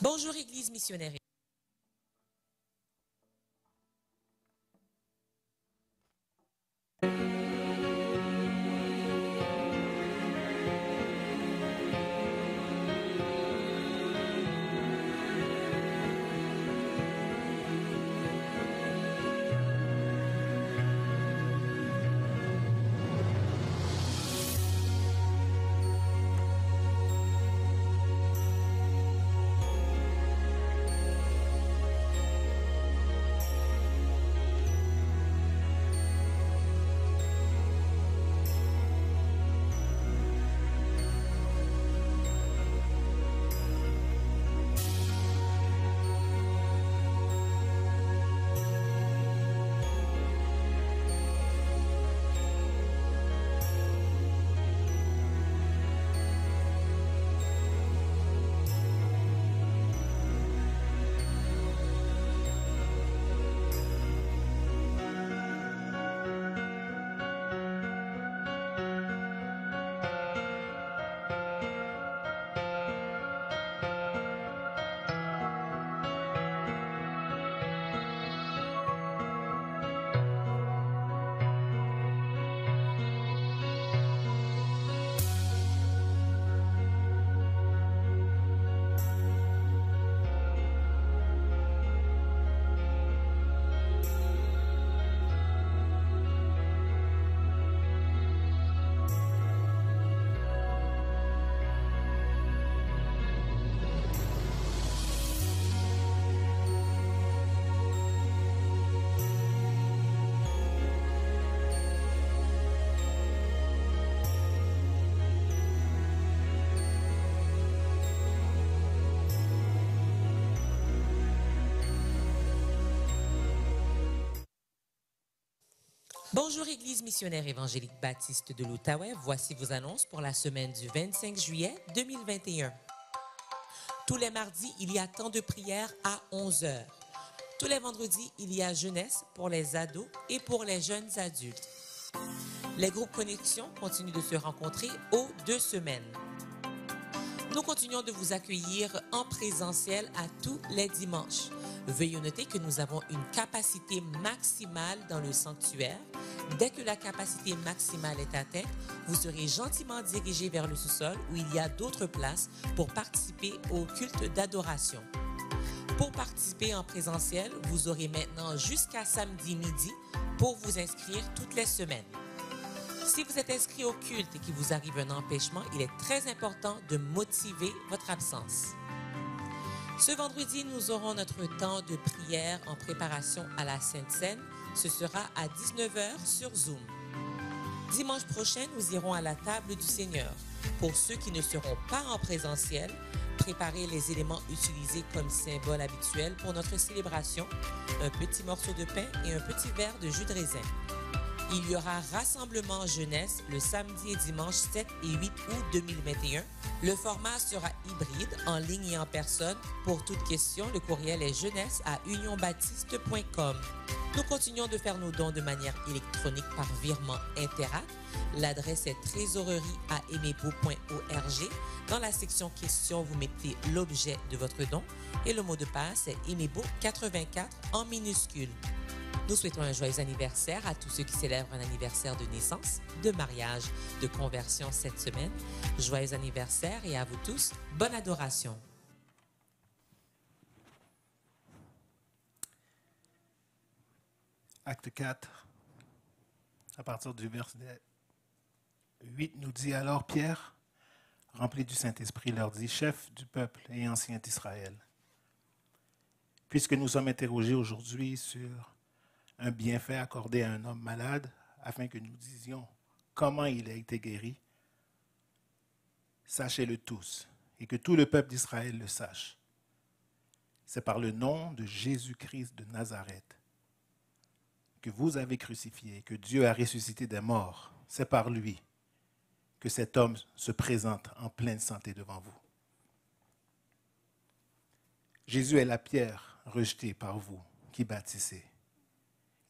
Bonjour Église missionnaire. Bonjour Église missionnaire évangélique baptiste de l'Outaouais. Voici vos annonces pour la semaine du 25 juillet 2021. Tous les mardis, il y a temps de prière à 11 h. Tous les vendredis, il y a jeunesse pour les ados et pour les jeunes adultes. Les groupes Connexion continuent de se rencontrer aux 2 semaines. Nous continuons de vous accueillir en présentiel à tous les dimanches. Veuillez noter que nous avons une capacité maximale dans le sanctuaire. Dès que la capacité maximale est atteinte, vous serez gentiment dirigé vers le sous-sol où il y a d'autres places pour participer au culte d'adoration. Pour participer en présentiel, vous aurez maintenant jusqu'à samedi midi pour vous inscrire toutes les semaines. Si vous êtes inscrit au culte et qu'il vous arrive un empêchement, il est très important de motiver votre absence. Ce vendredi, nous aurons notre temps de prière en préparation à la Sainte Seine. Ce sera à 19 h sur Zoom. Dimanche prochain, nous irons à la table du Seigneur. Pour ceux qui ne seront pas en présentiel, préparez les éléments utilisés comme symbole habituel pour notre célébration, un petit morceau de pain et un petit verre de jus de raisin. Il y aura rassemblement jeunesse le samedi et dimanche 7 et 8 août 2021. Le format sera hybride, en ligne et en personne. Pour toute question, le courriel est jeunesse@unionbaptiste.com. Nous continuons de faire nos dons de manière électronique par virement Interact. L'adresse est trésorerie@emebo.org. Dans la section questions, vous mettez l'objet de votre don et le mot de passe est emebo84 en minuscule. Nous souhaitons un joyeux anniversaire à tous ceux qui célèbrent un anniversaire de naissance, de mariage, de conversion cette semaine. Joyeux anniversaire et à vous tous, bonne adoration. Acte 4, à partir du verset 8, nous dit alors Pierre, rempli du Saint-Esprit, leur dit, chef du peuple et ancien d'Israël, puisque nous sommes interrogés aujourd'hui sur un bienfait accordé à un homme malade, afin que nous disions comment il a été guéri, sachez-le tous, et que tout le peuple d'Israël le sache. C'est par le nom de Jésus-Christ de Nazareth que vous avez crucifié, que Dieu a ressuscité des morts. C'est par lui que cet homme se présente en pleine santé devant vous. Jésus est la pierre rejetée par vous qui bâtissez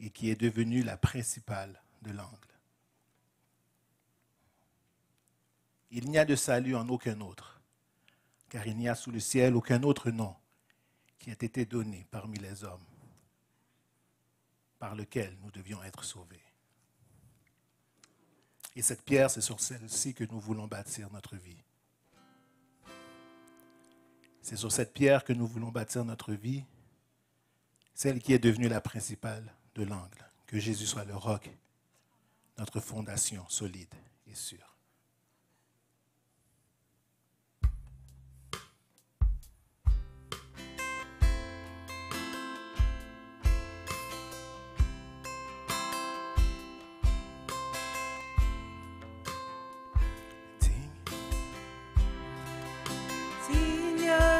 et qui est devenue la principale de l'angle. Il n'y a de salut en aucun autre, car il n'y a sous le ciel aucun autre nom qui a été donné parmi les hommes, par lequel nous devions être sauvés. Et cette pierre, c'est sur celle-ci que nous voulons bâtir notre vie. C'est sur cette pierre que nous voulons bâtir notre vie, celle qui est devenue la principale de l'angle. Que Jésus soit le roc, notre fondation solide et sûre.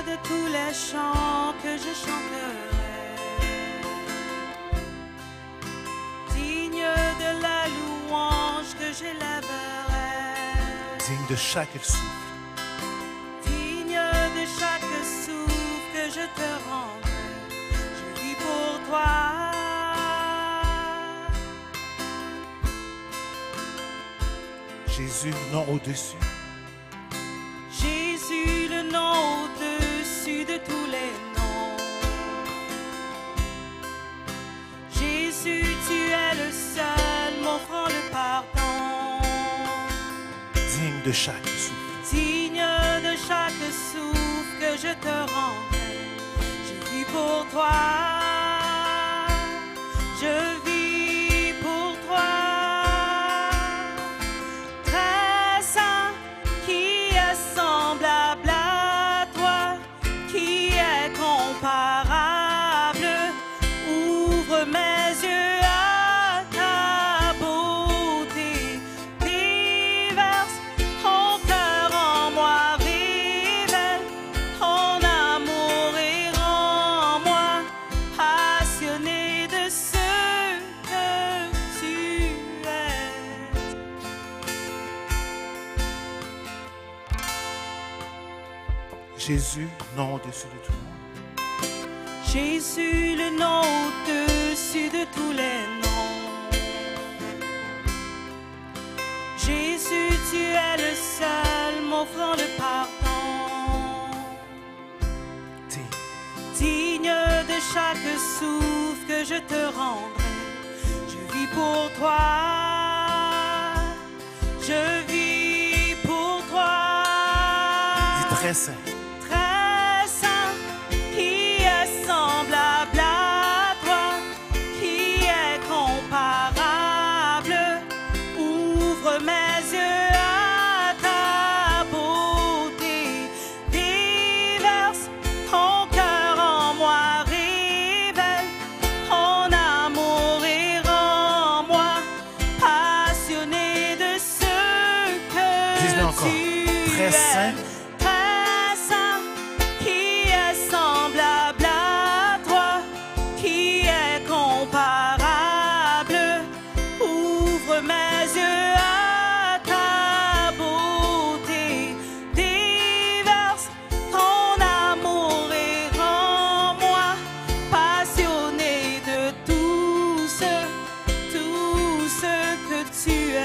De tous les chants que je chanterai, digne de la louange que j'élèverai, digne de chaque souffle, digne de chaque souffle que je te rendrai, je vis pour toi. Jésus, nom au-dessus. Jésus, le nom au-dessus de tous les noms. Jésus, tu es le seul m'offrant le pardon. Digne de chaque souffle. Digne de chaque souffle que je te rendrai. Je vis pour toi. Je vis pour toi. Très saint, qui est semblable à toi, qui est comparable. Ouvre mes yeux à ta beauté diverse. Ton cœur en moi révèle ton amour et rends-moi passionné de ce que tu es. Jésus, nom au-dessus de tout le monde. Jésus, le nom au-dessus de tous les noms. Jésus, tu es le seul m'offrant le pardon. Digne de chaque souffle que je te rendrai. Je vis pour toi. Je vis pour toi. Dis très saint. Très saint, qui est semblable à toi, qui est comparable. Ouvre mes yeux à ta beauté diverse. Ton cœur en moi révèle ton amour et rends-moi passionné de ce que Dis-le encore. tu Très es. saint. Très saint, qui est semblable à toi, qui est comparable. Ouvre mes yeux à ta beauté diverse. Ton amour et rends-moi passionné de tout ce que tu es.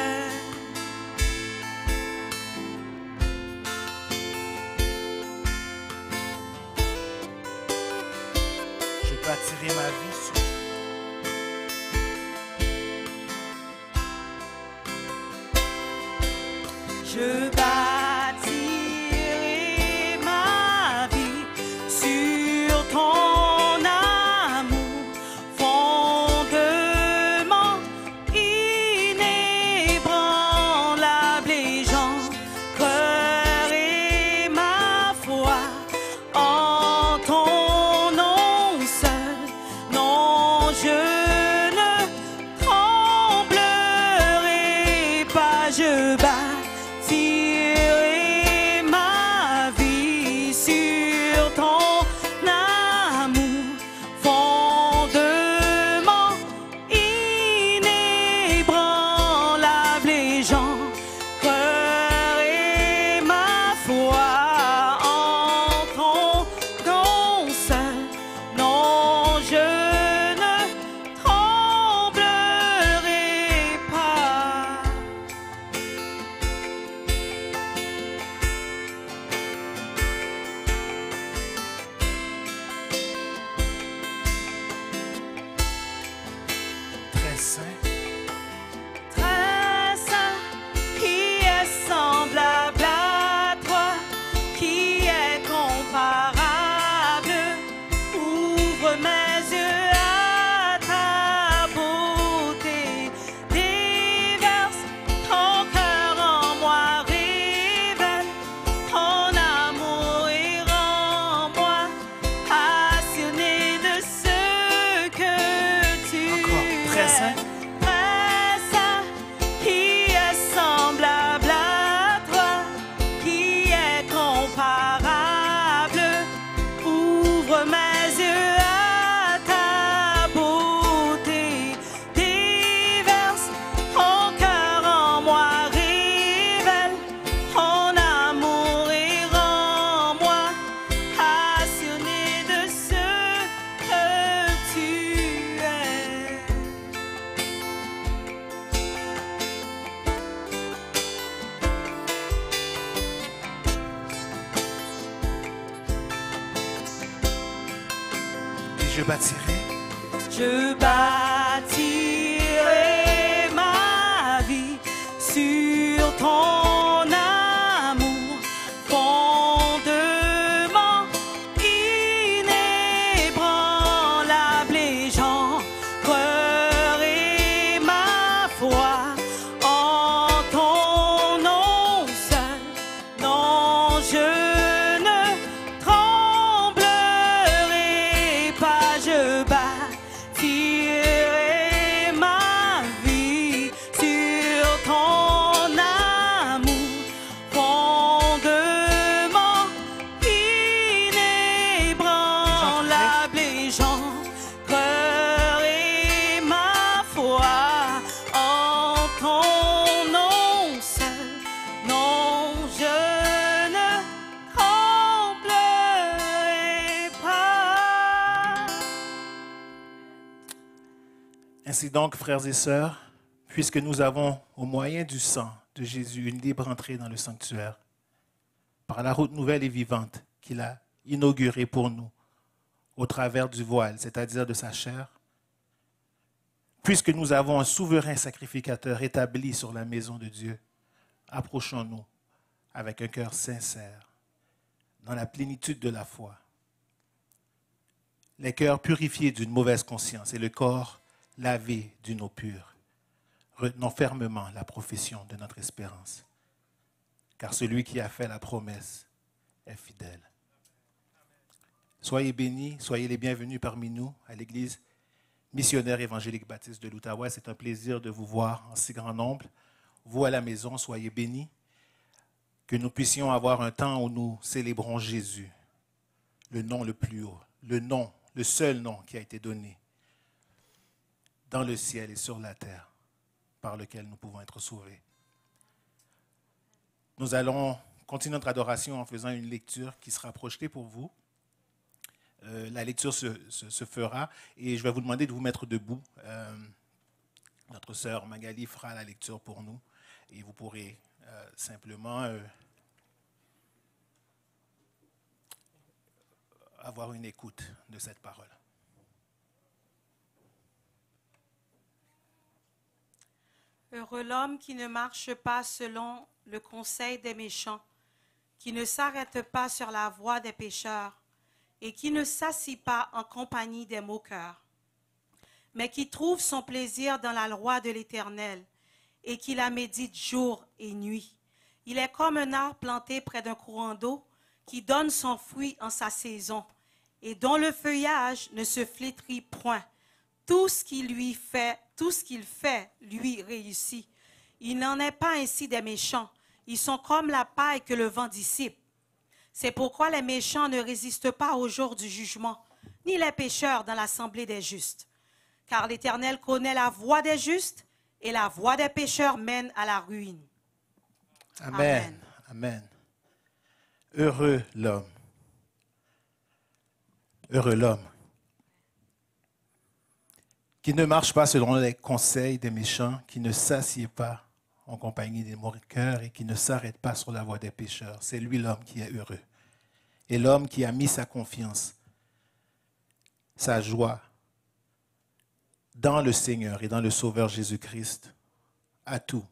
Je bâtirai ma vie sur Je bâtirai ma vie sur ton amour, fondement inébranlable et j'ancrerai ma foi en ton nom seul. Non, je ne tremblerai pas, je bâtirai Je bâtirai. Je bâtirai ma vie sur ton amour, fondement inébranlable, et j'ancrerai ma foi en ton nom seul. Non, je ne tremblerai pas, je bâtirai ma vie sur ton amour, fondement inébranlable, et j'ancrerai ma foi en ton nom seul. Non, je ne tremblerai pas. Ainsi donc, frères et sœurs, puisque nous avons, au moyen du sang de Jésus, une libre entrée dans le sanctuaire, par la route nouvelle et vivante qu'il a inaugurée pour nous, au travers du voile, c'est-à-dire de sa chair, puisque nous avons un souverain sacrificateur établi sur la maison de Dieu, approchons-nous avec un cœur sincère, dans la plénitude de la foi, les cœurs purifiés d'une mauvaise conscience et le corps lavé d'une eau pure. Retenons fermement la profession de notre espérance, car celui qui a fait la promesse est fidèle. Soyez bénis, soyez les bienvenus parmi nous à l'Église missionnaire évangélique baptiste de l'Outaouais. C'est un plaisir de vous voir en si grand nombre. Vous à la maison, soyez bénis. Que nous puissions avoir un temps où nous célébrons Jésus, le nom le plus haut, le nom, le seul nom qui a été donné dans le ciel et sur la terre, par lequel nous pouvons être sauvés. Nous allons continuer notre adoration en faisant une lecture qui sera projetée pour vous. La lecture se fera et je vais vous demander de vous mettre debout. Notre sœur Magali fera la lecture pour nous et vous pourrez simplement avoir une écoute de cette parole. Heureux l'homme qui ne marche pas selon le conseil des méchants, qui ne s'arrête pas sur la voie des pécheurs et qui ne s'assit pas en compagnie des moqueurs, mais qui trouve son plaisir dans la loi de l'Éternel et qui la médite jour et nuit. Il est comme un arbre planté près d'un courant d'eau qui donne son fruit en sa saison et dont le feuillage ne se flétrit point. Tout ce qu'il fait, lui réussit. Il n'en est pas ainsi des méchants. Ils sont comme la paille que le vent dissipe. C'est pourquoi les méchants ne résistent pas au jour du jugement, ni les pécheurs dans l'assemblée des justes. Car l'Éternel connaît la voie des justes, et la voie des pécheurs mène à la ruine. Amen. Amen. Heureux l'homme. Heureux l'homme qui ne marche pas selon les conseils des méchants, qui ne s'assied pas en compagnie des moqueurs et qui ne s'arrête pas sur la voie des pécheurs. C'est lui l'homme qui est heureux. Et l'homme qui a mis sa confiance, sa joie dans le Seigneur et dans le Sauveur Jésus-Christ, a tout.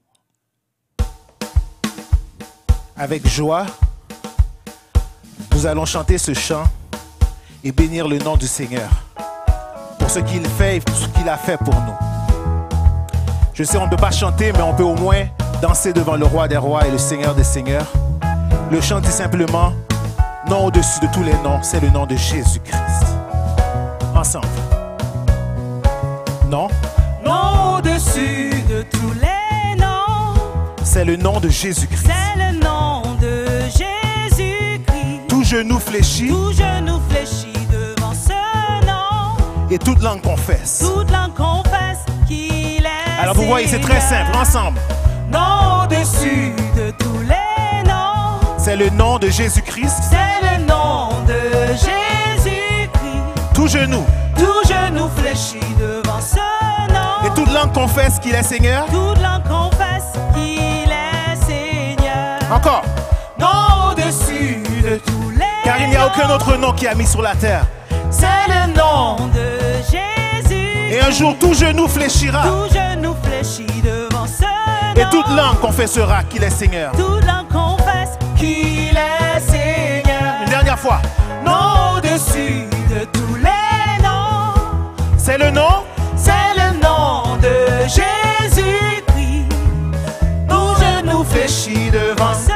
Avec joie, nous allons chanter ce chant et bénir le nom du Seigneur pour ce qu'il fait et pour ce qu'il a fait pour nous. Je sais, on ne peut pas chanter, mais on peut au moins danser devant le roi des rois et le Seigneur des seigneurs. Le chant dit simplement, nom au-dessus de tous les noms, c'est le nom de Jésus-Christ. Ensemble. Non. Nom au-dessus de tous les noms, c'est le nom de Jésus-Christ. c'est le nom de Jésus-Christ. Tout genou fléchit Tout genou fléchit devant ce nom. et toute langue confesse. Toute langue confesse qu'il est Alors vous voyez, c'est très Seigneur. simple, ensemble. Nom au-dessus de tous les noms, C'est le nom de Jésus-Christ. c'est le nom de Jésus-Christ. Tout genou Tout genou fléchit devant ce nom. et toute langue confesse qu'il est Seigneur. Toute langue confesse qu'il est Seigneur. Encore. Nom au-dessus de tous les Car il n'y a aucun noms, autre nom qui a mis sur la terre. C'est le nom de Jésus. Et un jour, tout genou fléchira. Tout genou fléchit devant ce nom. Et toute langue confessera qu'il est Seigneur. Toute langue confesse qu'il est Seigneur. Une dernière fois. Nom au-dessus de tous les noms. C'est le nom. C'est le nom de Jésus-Christ. Tout genou fléchit devant ce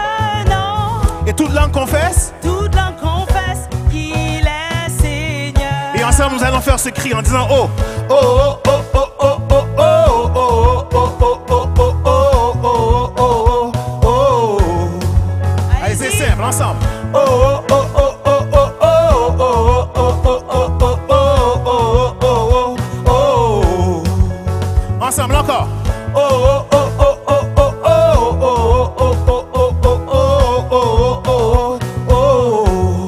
nom. Et toute langue confesse. Toute langue confesse qu'il est Seigneur. Et ensemble, nous allons faire ce cri en disant oh, oh, oh, oh, oh, oh, oh, oh, oh, oh, oh, oh, oh, oh, oh, oh. Allez, c'est simple, ensemble. Oh, oh, oh, oh, oh, oh, oh, oh, oh, oh, oh, oh, oh. Ensemble, encore. Oh, oh, oh, oh, oh, oh, oh, oh, oh, oh, oh, oh, oh, oh.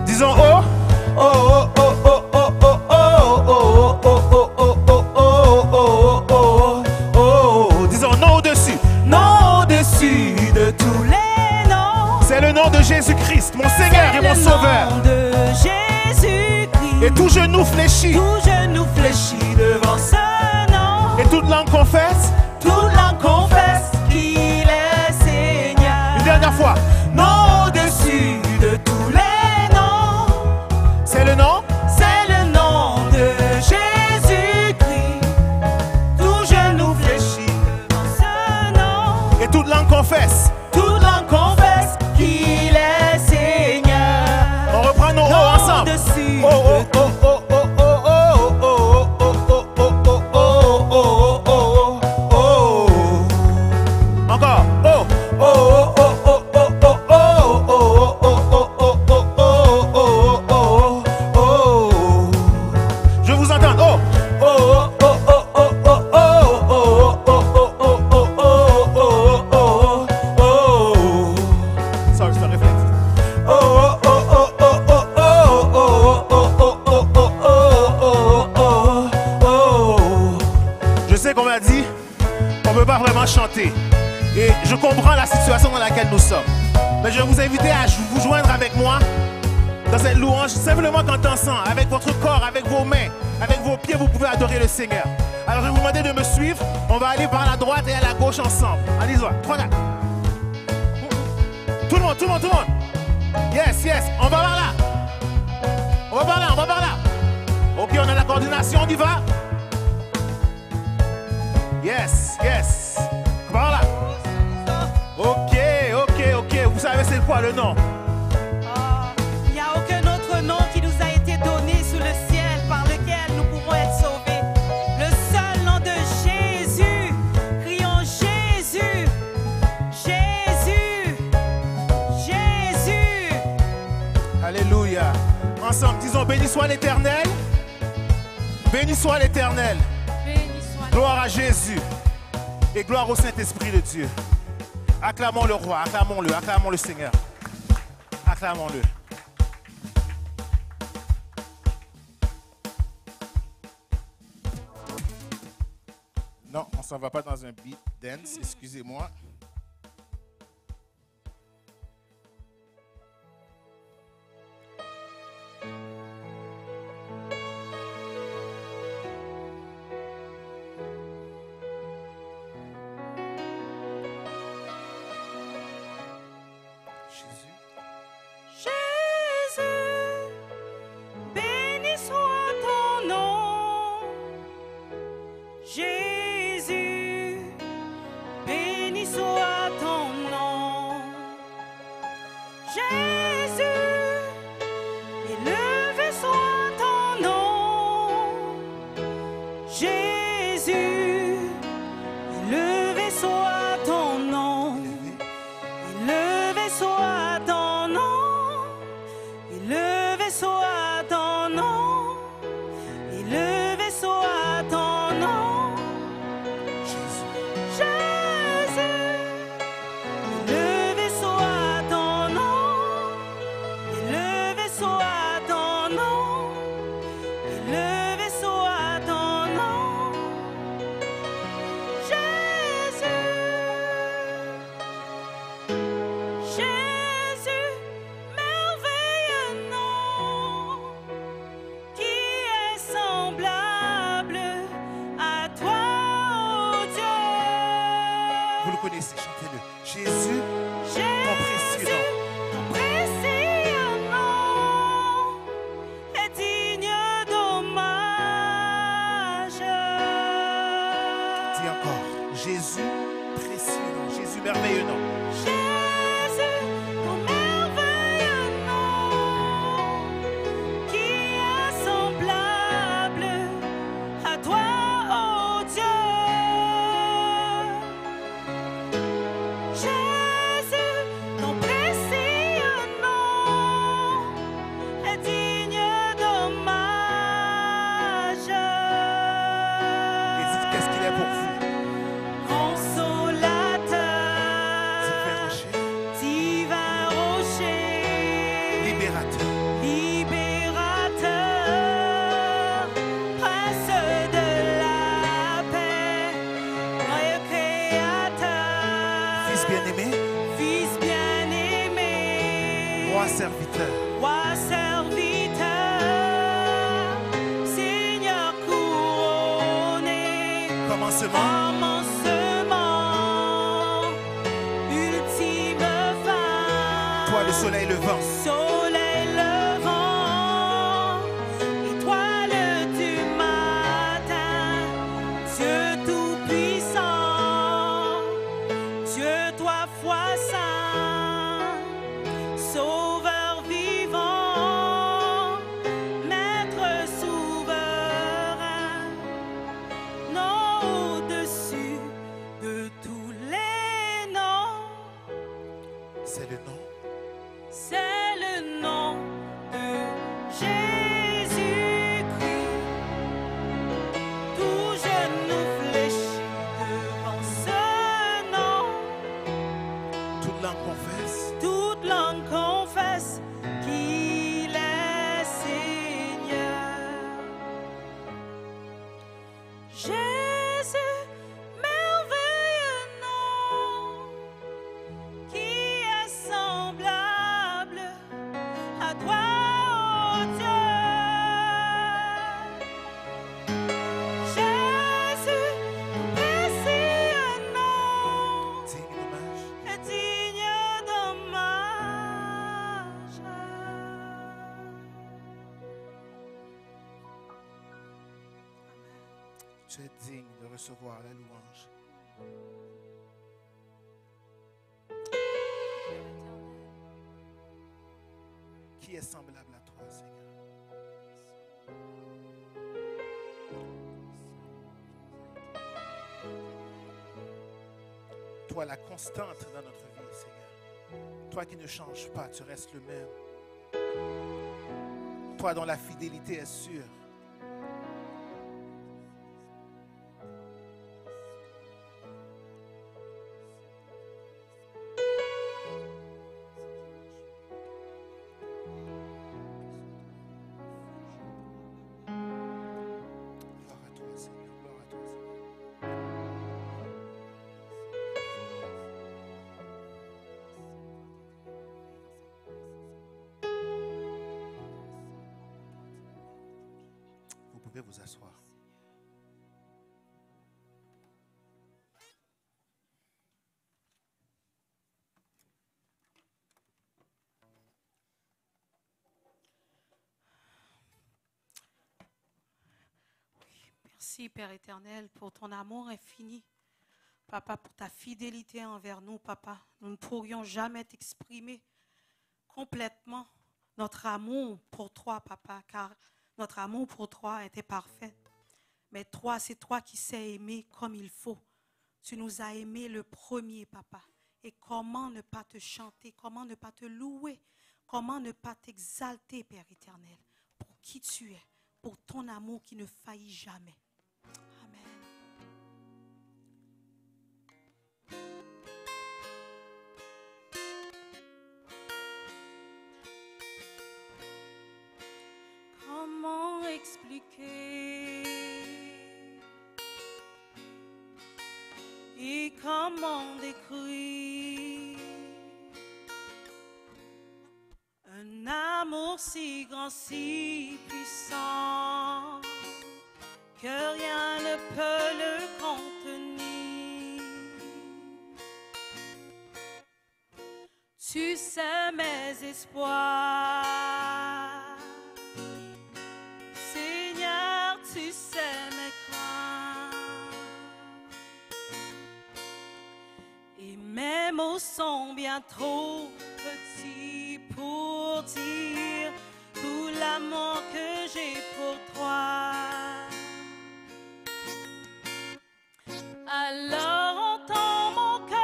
Disons oh, oh, oh, oh, oh, oh, oh, oh, oh, oh, oh, oh. Disons non au-dessus. Nom au-dessus de tous les noms. C'est le nom de Jésus-Christ, mon Seigneur et mon Sauveur. C'est le nom de Jésus-Christ. Et tout genou fléchit. Tout genou fléchit devant ce nom. Et toute langue confesse. Toute langue confesse qu'il est Seigneur. Une dernière fois. Nom au-dessus de tous les noms. C'est le nom. C'est le nom de Jésus-Christ. Tout genou fléchit devant ce nom. Et toute langue confesse. Toute langue confesse qu'il est Seigneur. On reprend nos oh ensemble. Au-dessus Oh, oh, de oh, oh, oh, oh, oh, oh, oh, oh, oh, oh, oh, oh, oh, oh. Encore. Oh, oh, oh, oh, oh, oh, oh, oh, oh, oh, oh, oh, oh, oh, oh. Je vous entends. Oh, oh, oh, oh, oh, oh, oh, oh, oh, oh, oh, oh, oh, oh, oh. Sorry, c'est un réflexe. Oh, oh, oh, oh, oh, oh, oh, oh, oh, oh, oh, oh, oh, oh. Je sais qu'on m'a dit qu'on ne peut pas vraiment chanter. Et je comprends la situation dans laquelle nous sommes. Mais je vais vous inviter à vous joindre avec moi dans cette louange, simplement qu'en dansant, avec votre corps, avec vos mains, avec vos pieds, vous pouvez adorer le Seigneur. Alors je vais vous demander de me suivre. On va aller par la droite et à la gauche ensemble. Allez-y, 3, 4. Tout le monde, tout le monde, tout le monde. Yes, yes, on va par là. On va par là, on va par là. Ok, on a la coordination, on y va. Yes, yes. Par là. Ok, ok, ok. Vous savez c'est quoi le nom? Il n'y a aucun autre nom qui nous a été donné sous le ciel par lequel nous pouvons être sauvés. Le seul nom de Jésus. Crions Jésus. Jésus. Jésus. Alléluia. Ensemble, disons béni soit l'Éternel. Béni soit l'Éternel. Gloire à Jésus. Et gloire au Saint-Esprit de Dieu. Acclamons le roi, acclamons le Seigneur. Acclamons-le. Non, on ne s'en va pas dans un beat dance, excusez-moi. Jésus, béni soit ton nom. Jésus, béni soit ton nom. Jésus, élevé soit ton nom. Jésus, élevé soit ton nom. Élevé soit ton nom. Élevé soit ton nom. Élevé soit ton nom. Jésus. Élevé soit ton nom. merveilleux nom. Jésus, ton merveilleux nom, qui est semblable à toi, ô Dieu. Jésus, ton précieux nom est digne d'hommage. Et dites qu'est-ce qu'il est pour vous. Consolateur, divin rocher, Libérateur. libérateur, prince de la paix, joyeux créateur, Fils bien-aimé, fils bien-aimé, roi serviteur. roi serviteur, Seigneur couronné, Commencement, commencement, ultime fin, toi le soleil levant. soleil levant, étoile du matin, Dieu tout-puissant, Dieu toi foi saint, sauveur vivant, maître souverain, nom au-dessus de tous les noms. C'est le nom. C'est le nom de Jésus-Christ. Tout genou fléchit devant ce nom. Toute langue confesse. Toute langue confesse qu'il est Seigneur. Jésus, merveilleux nom, qui est semblable à toi, ô Dieu. Jésus, précieux nom, Digne d'hommage. est digne d'hommage. Tu es digne de recevoir la louange. Qui est semblable à toi, Seigneur? Toi, la constante dans notre vie, Seigneur. Toi qui ne changes pas, tu restes le même. Toi dont la fidélité est sûre. Gloire à toi, Seigneur. Gloire à toi, Seigneur. Vous pouvez vous asseoir. Merci, Père éternel, pour ton amour infini. Papa, pour ta fidélité envers nous, Papa. Nous ne pourrions jamais t'exprimer complètement notre amour pour toi, Papa, car notre amour pour toi était parfait. Mais toi, c'est toi qui sais aimer comme il faut. Tu nous as aimés le premier, Papa. Et comment ne pas te chanter, comment ne pas te louer, comment ne pas t'exalter, Père éternel, pour qui tu es, pour ton amour qui ne faillit jamais. Amen. Comment expliquer et comment décrire un amour si grand, si puissant que rien ne peut le contenir. Tu sais mes espoirs, Seigneur, tu sais mes craintes et mes mots sont bien trop petits pour dire tout l'amour que j'ai pour toi. Alors entends mon cœur,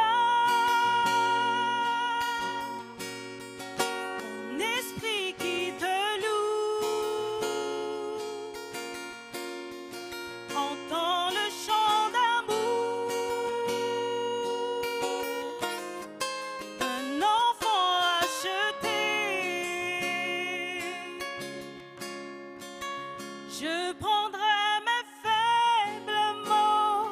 mon esprit qui te loue. Entends le chant d'amour d'un enfant acheté. Je prendrai mes faibles mots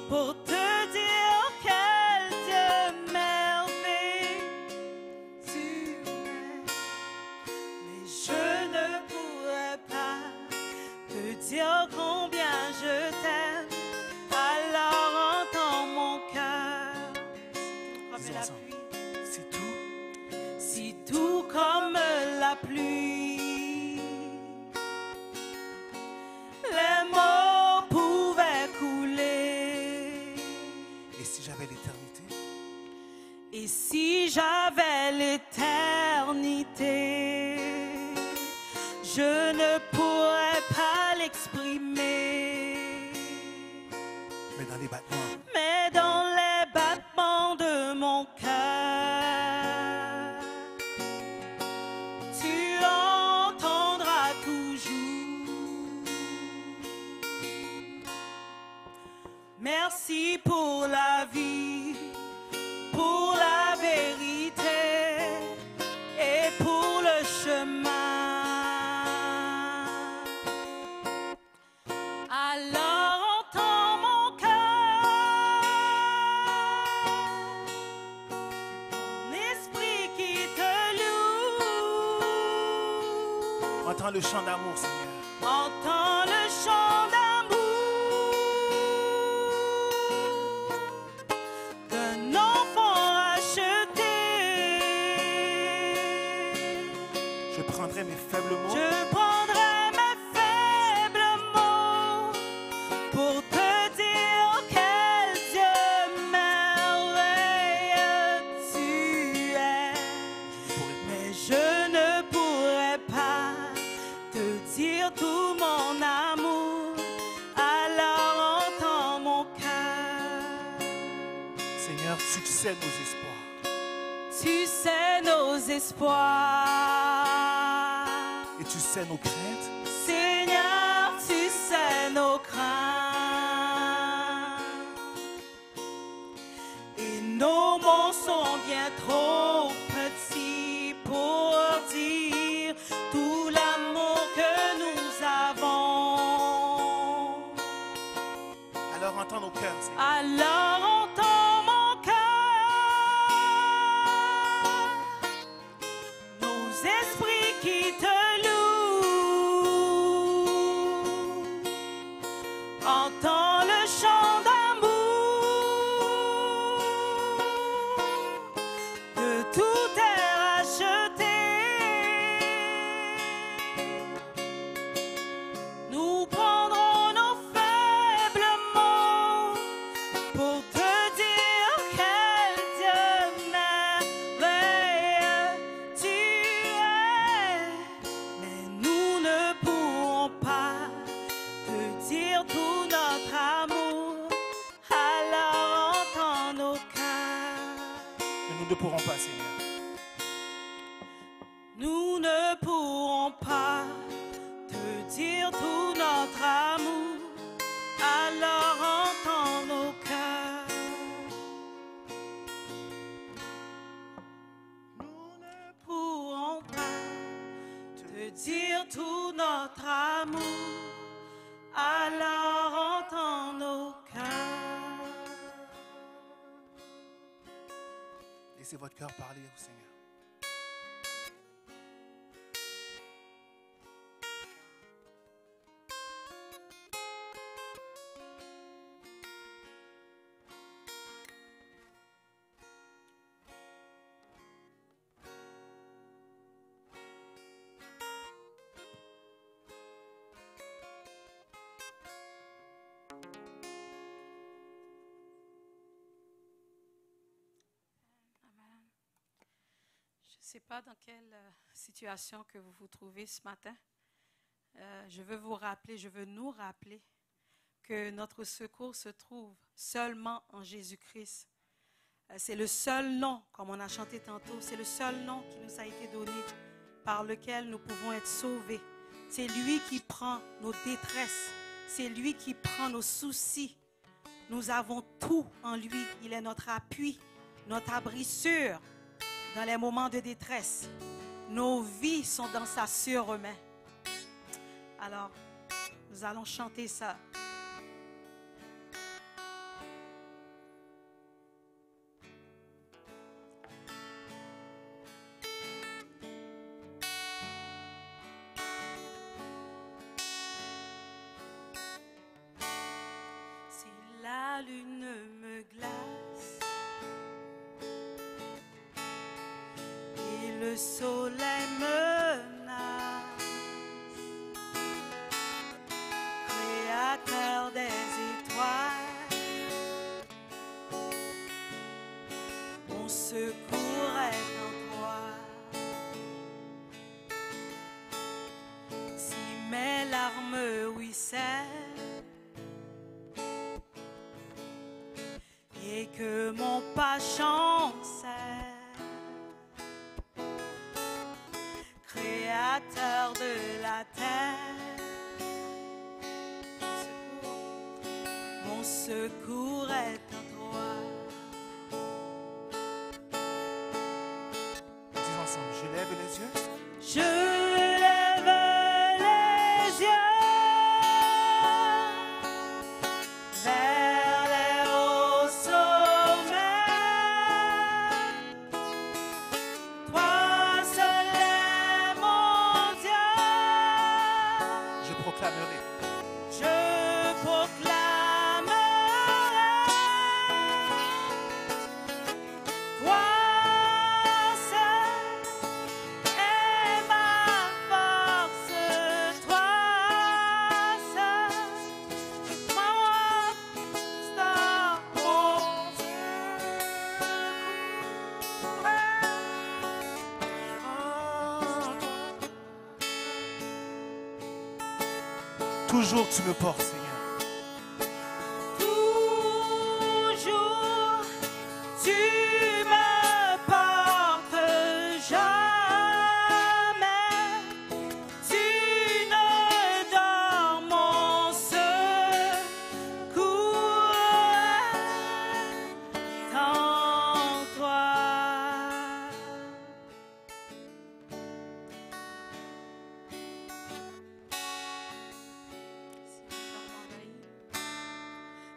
pour te dire quel Dieu merveilleux tu es. Mais je ne pourrais pas te dire combien je t'aime. Alors entends mon cœur. Disons La ensemble. pluie. C'est tout. Si tout comme la pluie, les mots pouvaient couler. Et si j'avais l'éternité? Et si j'avais l'éternité, je ne pourrais pas l'exprimer. Mais dans les battements, Mais dans les battements de mon cœur, tu entendras toujours. Merci pour la vie, pour la vérité et pour le chemin. Alors entends mon cœur, mon esprit qui te loue. entends le chant d'amour, Seigneur. Entends le chant d'amour d'un enfant acheté. Je prendrai mes faibles mots Je prendrai mes faibles mots pour te dire quel Dieu merveilleux tu es. Mais je ne pourrais pas te dire tout mon amour. Alors entends mon cœur. Seigneur, tu sais nos espoirs. Tu sais nos espoirs. Et tu sais nos craintes. Seigneur, tu sais nos craintes. Et nos mots sont bien trop petits pour dire tout l'amour que nous avons. Alors entends nos cœurs, Seigneur. Alors entends mon cœur, nos esprits qui te louent. Entends le chant d'amour de tout est racheté. Nous prendrons nos faibles mots pour te dire quel Dieu merveilleux tu es. Mais nous ne pourrons pas te dire tout notre amour. Alors entends nos cœurs. Mais nous ne pourrons pas, Seigneur. Nous ne pourrons pas te dire tout notre amour. Alors entends nos cœurs. Nous ne pourrons pas te dire tout notre amour. Alors entends nos cœurs. Laissez votre cœur parler au Seigneur. sais pas dans quelle situation que vous vous trouvez ce matin. Je veux vous rappeler, je veux nous rappeler que notre secours se trouve seulement en Jésus-Christ. C'est le seul nom, comme on a chanté tantôt, c'est le seul nom qui nous a été donné par lequel nous pouvons être sauvés. C'est lui qui prend nos détresses, c'est lui qui prend nos soucis. Nous avons tout en lui. Il est notre appui, notre abri sûr dans les moments de détresse. Nos vies sont dans sa sûre-main. Alors, nous allons chanter ça. Si la lune me glace et le soleil menace, Créateur des étoiles, mon secours est en toi. Si mes larmes ruissellent et que mon pas chancelle, Créateur de la terre, mon secours est en toi. Dis ensemble, je lève les yeux. Je lève les yeux vers les hauts sommets. Toi seul est mon Dieu. Je proclamerai. Je proclamerai. Toi seul est ma force. Toi seul, moi, star, mon Toujours tu me portes, Seigneur. Toujours, tu me portes, jamais tu ne dors, mon secours est en toi.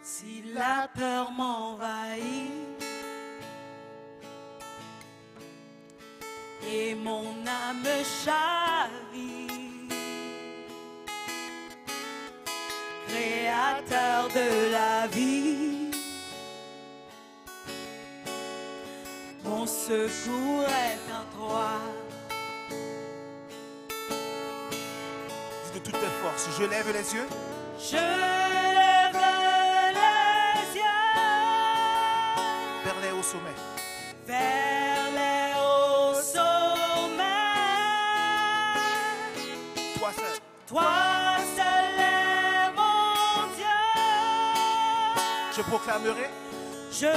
Si la peur m'envahit et mon âme chavire, Créateur de la vie, mon secours est en toi. Dis de toutes tes forces, je lève les yeux. Je lève les yeux Vers les hauts sommets. vers les hauts sommets. Toi seul. Toi seul est mon Dieu. Je proclamerai. Je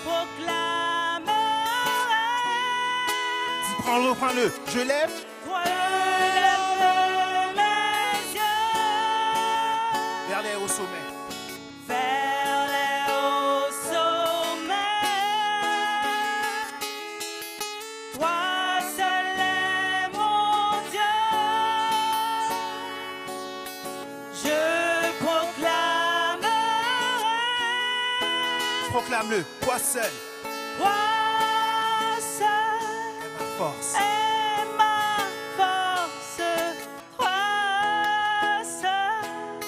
proclamerai. Dis, prends-le, prends-le. Je lève. Toi lève mes yeux Vers les hauts sommets. vers les hauts sommets. Toi seul est mon Dieu. Je proclamerai. Proclame-le. Toi seul Toi seul est ma force. est ma force. Toi seul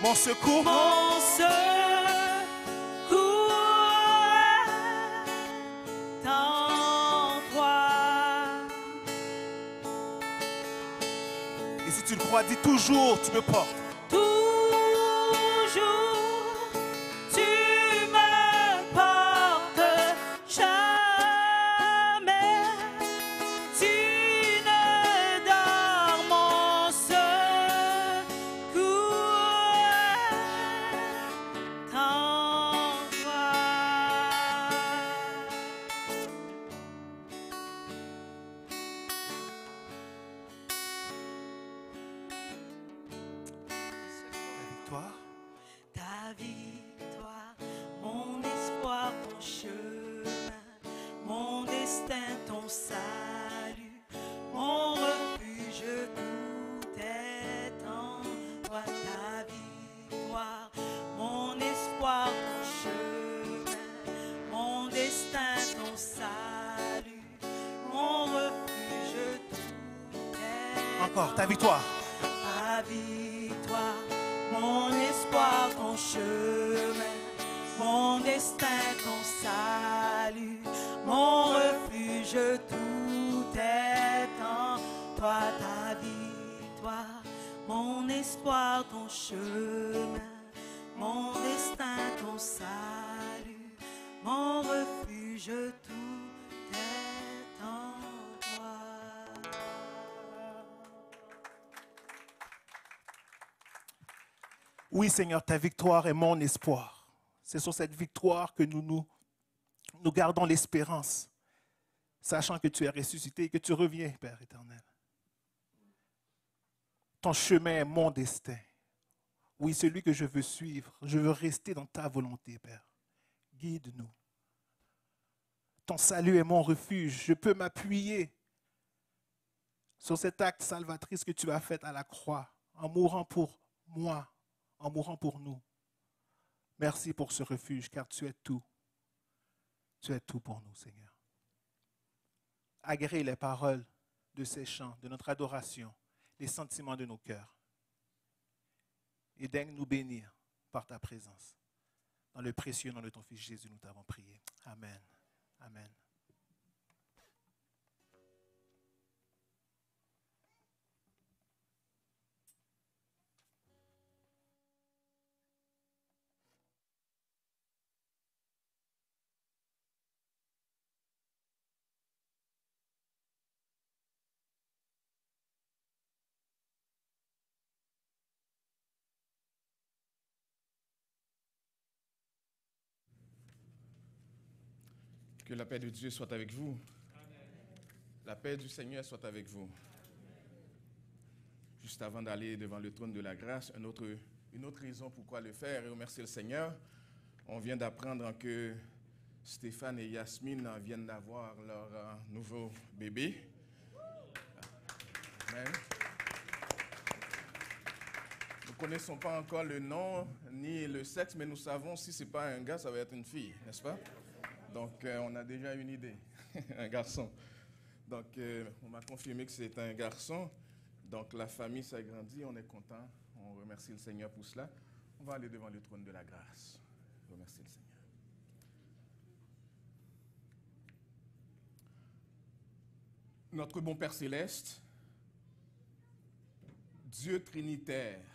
Mon secours. mon secours est en toi. Et si tu le crois, dis toujours, tu me portes. Toujours, tu me portes, jamais Encore, ta victoire. Ta victoire, mon espoir, ton chemin, mon destin, ton salut, mon refuge, tout est en toi. Ta victoire, mon espoir, ton chemin, mon destin, ton salut, mon refuge, tout est en toi. Oui, Seigneur, ta victoire est mon espoir. C'est sur cette victoire que nous gardons l'espérance, sachant que tu es ressuscité et que tu reviens, Père éternel. Ton chemin est mon destin. Oui, celui que je veux suivre. Je veux rester dans ta volonté, Père. Guide-nous. Ton salut est mon refuge. Je peux m'appuyer sur cet acte salvatrice que tu as fait à la croix, en mourant pour moi, en mourant pour nous. Merci pour ce refuge, car tu es tout. Tu es tout pour nous, Seigneur. Agrée les paroles de ces chants, de notre adoration, les sentiments de nos cœurs. Et daigne nous bénir par ta présence. Dans le précieux nom de ton Fils Jésus, nous t'avons prié. Amen. Amen. Que la paix de Dieu soit avec vous. La paix du Seigneur soit avec vous. Juste avant d'aller devant le trône de la grâce, une autre raison pourquoi le faire et remercier le Seigneur. On vient d'apprendre que Stéphane et Yasmine viennent d'avoir leur nouveau bébé. Amen. Nous ne connaissons pas encore le nom ni le sexe, mais nous savons si ce n'est pas un gars, ça va être une fille, n'est-ce pas? Donc, on a déjà une idée, un garçon. Donc, on m'a confirmé que c'est un garçon. Donc, la famille s'agrandit, on est content. On remercie le Seigneur pour cela. On va aller devant le trône de la grâce. Remercier le Seigneur. Notre bon Père céleste, Dieu trinitaire,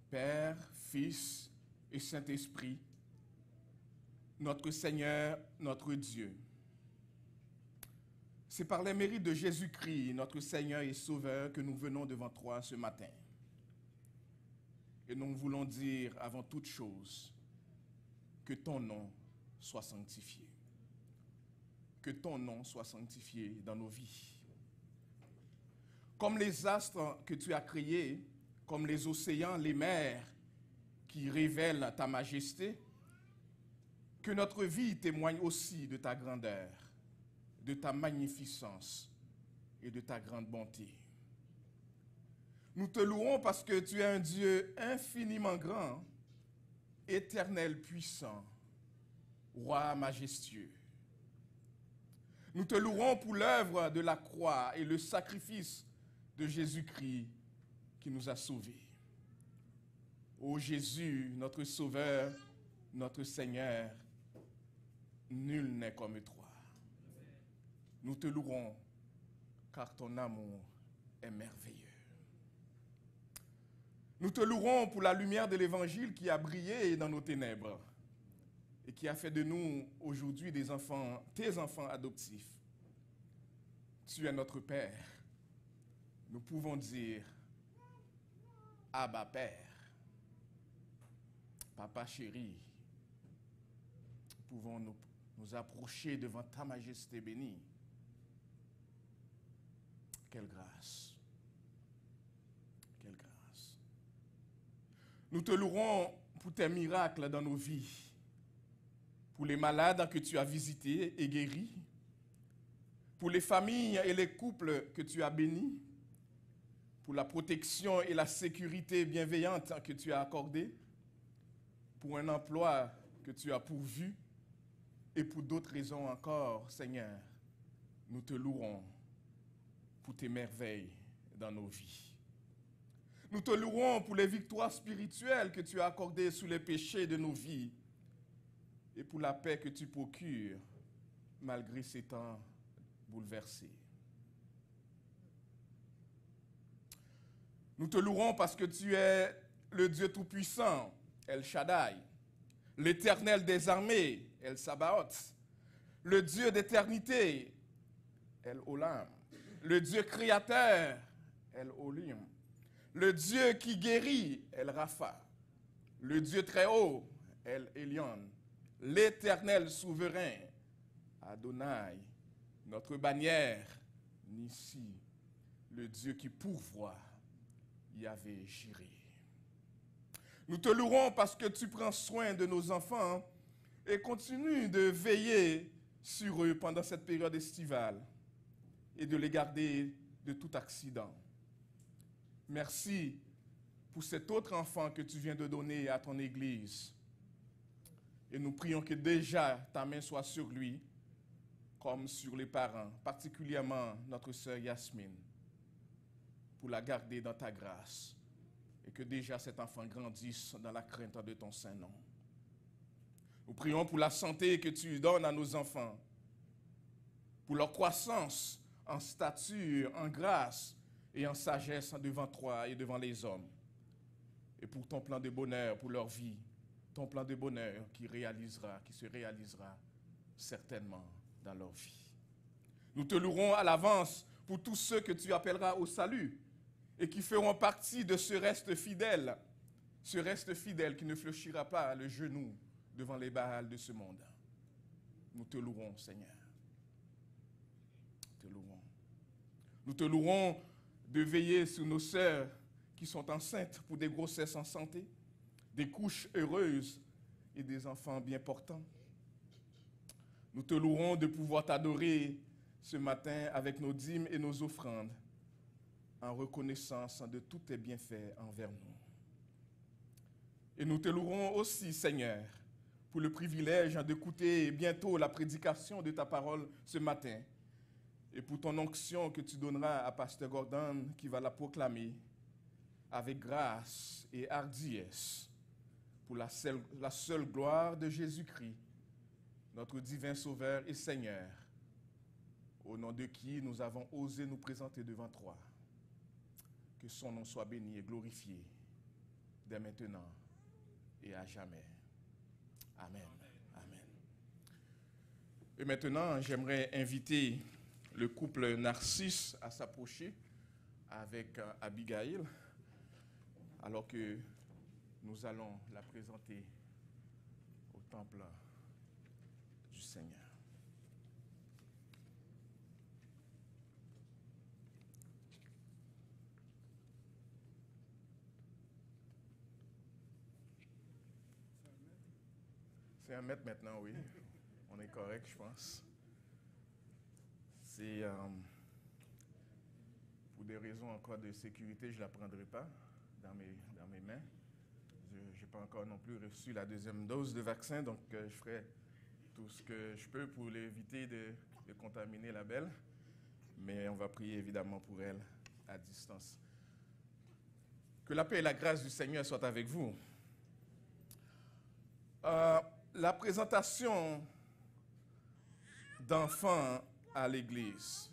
Père, Fils et Saint-Esprit, notre Seigneur, notre Dieu. C'est par les mérites de Jésus-Christ, notre Seigneur et Sauveur, que nous venons devant toi ce matin. Et nous voulons dire avant toute chose que ton nom soit sanctifié. Que ton nom soit sanctifié dans nos vies. Comme les astres que tu as créés, comme les océans, les mers qui révèlent ta majesté, que notre vie témoigne aussi de ta grandeur, de ta magnificence et de ta grande bonté. Nous te louons parce que tu es un Dieu infiniment grand, éternel puissant, roi majestueux. Nous te louons pour l'œuvre de la croix et le sacrifice de Jésus-Christ qui nous a sauvés. Ô Jésus, notre Sauveur, notre Seigneur, nul n'est comme toi. Nous te louerons car ton amour est merveilleux. Nous te louerons pour la lumière de l'Évangile qui a brillé dans nos ténèbres et qui a fait de nous aujourd'hui des enfants, tes enfants adoptifs. Tu es notre Père. Nous pouvons dire Abba Père, Papa chéri. Nous pouvons nous approcher devant ta majesté bénie. Quelle grâce. Quelle grâce. Nous te louerons pour tes miracles dans nos vies, pour les malades que tu as visités et guéris, pour les familles et les couples que tu as bénis, pour la protection et la sécurité bienveillante que tu as accordée, pour un emploi que tu as pourvu, et pour d'autres raisons encore, Seigneur, nous te louerons pour tes merveilles dans nos vies. Nous te louons pour les victoires spirituelles que tu as accordées sur les péchés de nos vies et pour la paix que tu procures malgré ces temps bouleversés. Nous te louons parce que tu es le Dieu Tout-Puissant, El Shaddai, l'Éternel des armées, El Sabaoth, le Dieu d'éternité, El Olam, le Dieu créateur, El Olim, le Dieu qui guérit, El Rapha, le Dieu très haut, El Elyon, l'Éternel souverain, Adonai, notre bannière, Nissi, le Dieu qui pourvoit, Yahvé Jireh. Nous te louons parce que tu prends soin de nos enfants et continues de veiller sur eux pendant cette période estivale et de les garder de tout accident. Merci pour cet autre enfant que tu viens de donner à ton Église. Et nous prions que déjà ta main soit sur lui, comme sur les parents, particulièrement notre sœur Yasmine, pour la garder dans ta grâce, et que déjà cet enfant grandisse dans la crainte de ton Saint-Nom. Nous prions pour la santé que tu donnes à nos enfants, pour leur croissance en stature, en grâce et en sagesse devant toi et devant les hommes, et pour ton plan de bonheur pour leur vie, ton plan de bonheur qui se réalisera certainement dans leur vie. Nous te louerons à l'avance pour tous ceux que tu appelleras au salut et qui feront partie de ce reste fidèle qui ne fléchira pas le genou devant les Baals de ce monde. Nous te louerons, Seigneur. Te louerons. Nous te louerons de veiller sur nos sœurs qui sont enceintes pour des grossesses en santé, des couches heureuses et des enfants bien portants. Nous te louerons de pouvoir t'adorer ce matin avec nos dîmes et nos offrandes, en reconnaissance de tous tes bienfaits envers nous. Et nous te louerons aussi, Seigneur, pour le privilège d'écouter bientôt la prédication de ta parole ce matin, et pour ton onction que tu donneras à Pasteur Gordon qui va la proclamer avec grâce et hardiesse pour la seule gloire de Jésus-Christ, notre divin Sauveur et Seigneur, au nom de qui nous avons osé nous présenter devant toi. Que son nom soit béni et glorifié dès maintenant et à jamais. Amen. Amen. Et maintenant, j'aimerais inviter le couple Narcisse à s'approcher avec Abigail, alors que nous allons la présenter au temple du Seigneur. C'est 1 mètre maintenant, oui. On est correct, je pense. C'est pour des raisons encore de sécurité, je ne la prendrai pas dans mes mains. Je n'ai pas encore non plus reçu la 2e dose de vaccin, donc je ferai tout ce que je peux pour éviter de contaminer la belle. Mais on va prier évidemment pour elle à distance. Que la paix et la grâce du Seigneur soient avec vous. La présentation d'enfants à l'Église.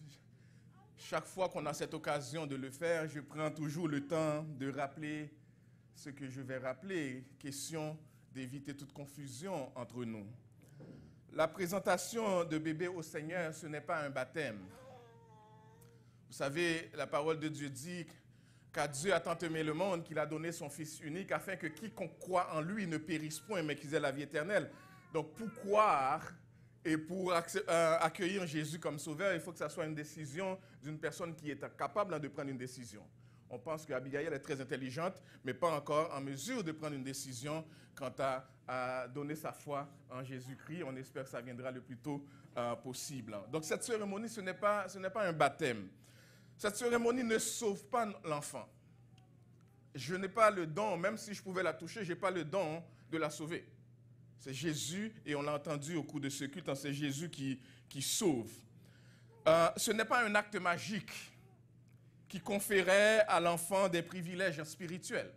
Chaque fois qu'on a cette occasion de le faire, je prends toujours le temps de rappeler ce que je vais rappeler, question d'éviter toute confusion entre nous. La présentation de bébé au Seigneur, ce n'est pas un baptême. Vous savez, la parole de Dieu dit car Dieu a tant aimé le monde qu'il a donné son Fils unique afin que quiconque croit en lui ne périsse point, mais qu'il ait la vie éternelle. Donc, pour croire et pour accueillir Jésus comme sauveur, il faut que ça soit une décision d'une personne qui est capable de prendre une décision. On pense qu'Abigail est très intelligente, mais pas encore en mesure de prendre une décision quant à donner sa foi en Jésus-Christ. On espère que ça viendra le plus tôt possible. Donc, cette cérémonie, ce n'est pas un baptême. Cette cérémonie ne sauve pas l'enfant. Je n'ai pas le don, même si je pouvais la toucher, je n'ai pas le don de la sauver. C'est Jésus, et on l'a entendu au cours de ce culte, c'est Jésus qui sauve. Ce n'est pas un acte magique qui conférait à l'enfant des privilèges spirituels.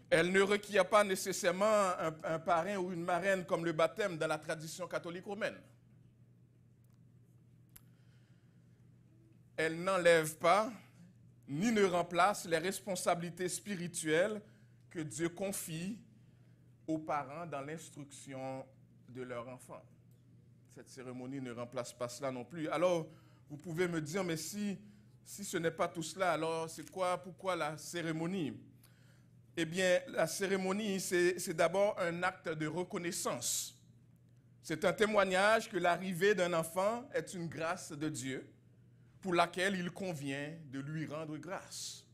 Elle ne requiert pas nécessairement un parrain ou une marraine comme le baptême dans la tradition catholique romaine. Elle n'enlève pas ni ne remplace les responsabilités spirituelles que Dieu confie aux parents dans l'instruction de leur enfant. Cette cérémonie ne remplace pas cela non plus. Alors, vous pouvez me dire, mais si ce n'est pas tout cela, alors c'est quoi, pourquoi la cérémonie? Eh bien, la cérémonie, c'est d'abord un acte de reconnaissance. C'est un témoignage que l'arrivée d'un enfant est une grâce de Dieu pour laquelle il convient de lui rendre grâce.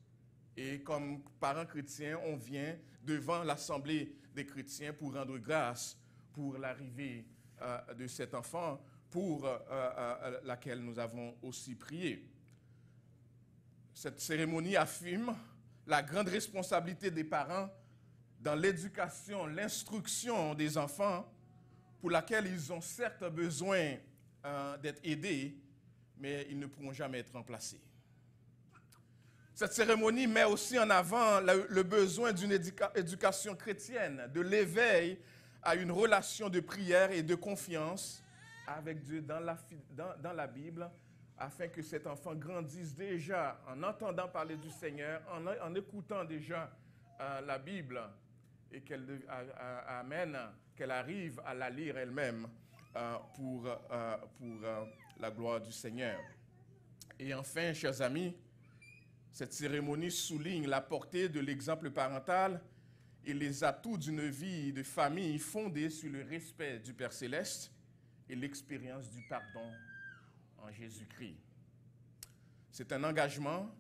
Et comme parents chrétiens, on vient devant l'assemblée des chrétiens pour rendre grâce pour l'arrivée de cet enfant pour laquelle nous avons aussi prié. Cette cérémonie affirme la grande responsabilité des parents dans l'éducation, l'instruction des enfants, pour laquelle ils ont certes besoin d'être aidés, mais ils ne pourront jamais être remplacés. Cette cérémonie met aussi en avant le besoin d'une éducation chrétienne, de l'éveil à une relation de prière et de confiance avec Dieu dans la Bible, afin que cet enfant grandisse déjà en entendant parler du Seigneur, en écoutant déjà la Bible, et qu'elle arrive à la lire elle-même pour la gloire du Seigneur. Et enfin, chers amis, cette cérémonie souligne la portée de l'exemple parental et les atouts d'une vie de famille fondée sur le respect du Père Céleste et l'expérience du pardon en Jésus-Christ. C'est un engagement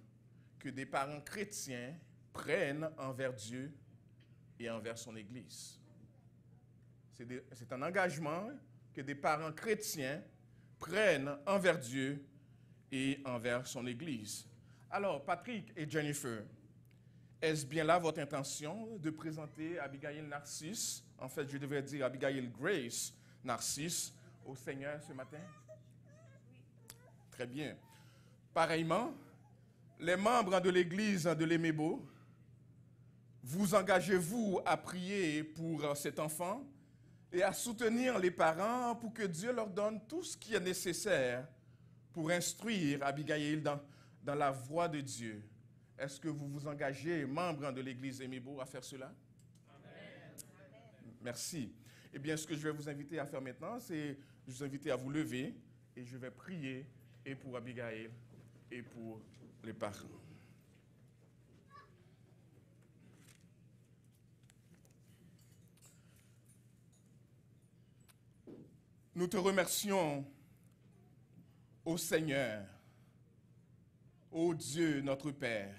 que des parents chrétiens prennent envers Dieu et envers son Église. C'est un engagement que des parents chrétiens prennent envers Dieu et envers son Église. Alors, Patrick et Jennifer, est-ce bien là votre intention de présenter Abigail Narcisse, en fait, je devrais dire Abigail Grace Narcisse, au Seigneur ce matin? Très bien. Pareillement, les membres de l'Église de l'Émébo, vous engagez-vous à prier pour cet enfant et à soutenir les parents pour que Dieu leur donne tout ce qui est nécessaire pour instruire Abigail dans la voie de Dieu? Est-ce que vous vous engagez, membres de l'Église Émébo, à faire cela? Amen. Merci. Eh bien, ce que je vais vous inviter à faire maintenant, c'est vous inviter à vous lever et je vais prier et pour Abigail et pour les parents. Nous te remercions, ô Seigneur, ô Dieu, notre Père.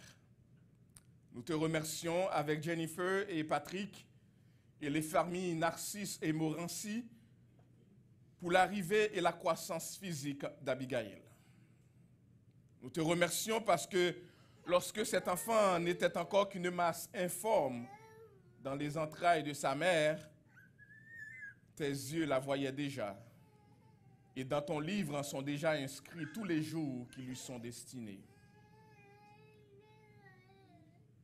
Nous te remercions avec Jennifer et Patrick et les familles Narcisse et Morancy pour l'arrivée et la croissance physique d'Abigail. Nous te remercions parce que lorsque cet enfant n'était encore qu'une masse informe dans les entrailles de sa mère, tes yeux la voyaient déjà. Et dans ton livre en sont déjà inscrits tous les jours qui lui sont destinés.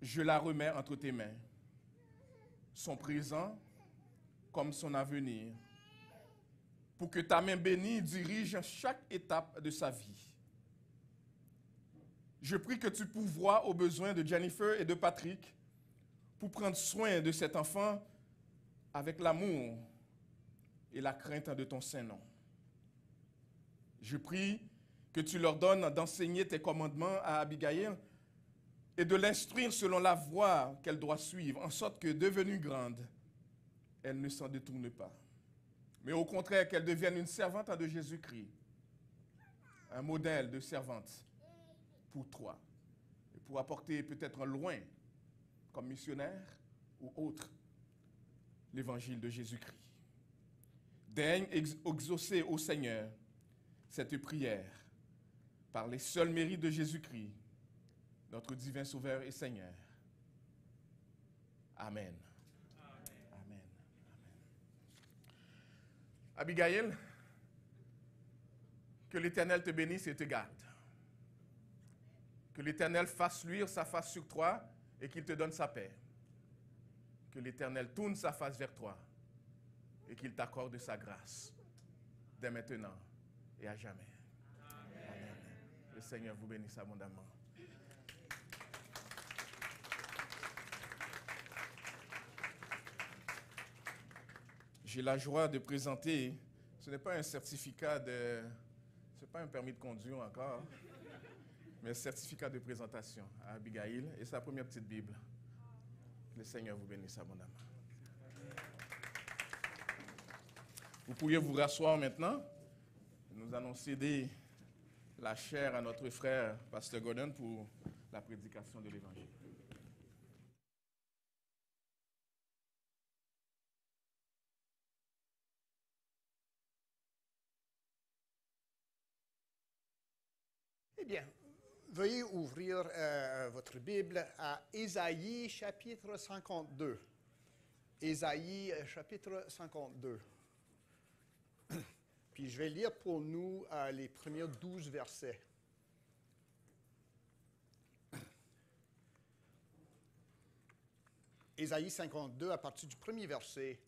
Je la remets entre tes mains, son présent comme son avenir, pour que ta main bénie dirige chaque étape de sa vie. Je prie que tu pourvoies aux besoins de Jennifer et de Patrick pour prendre soin de cet enfant avec l'amour et la crainte de ton Saint-Nom. Je prie que tu leur donnes d'enseigner tes commandements à Abigail et de l'instruire selon la voie qu'elle doit suivre, en sorte que, devenue grande, elle ne s'en détourne pas. Mais au contraire, qu'elle devienne une servante de Jésus-Christ, un modèle de servante pour toi, et pour apporter peut-être loin, comme missionnaire ou autre, l'évangile de Jésus-Christ. Daigne exaucer au Seigneur cette prière par les seuls mérites de Jésus-Christ, notre divin Sauveur et Seigneur. Amen. Amen. Amen. Abigail, que l'Éternel te bénisse et te garde. Que l'Éternel fasse luire sa face sur toi et qu'il te donne sa paix. Que l'Éternel tourne sa face vers toi et qu'il t'accorde sa grâce dès maintenant et à jamais. Amen. Le Seigneur vous bénisse abondamment. J'ai la joie de présenter, ce n'est pas un certificat de, ce n'est pas un permis de conduire encore, mais un certificat de présentation à Abigail et sa première petite Bible. Le Seigneur vous bénisse abondamment. Vous pourriez vous rasseoir maintenant. Nous allons céder la chaire à notre frère, Pasteur Gordon, pour la prédication de l'Évangile. Eh bien, veuillez ouvrir votre Bible à Ésaïe chapitre 52. Ésaïe chapitre 52. Puis je vais lire pour nous les premiers 12 versets. Ésaïe 52, à partir du premier verset,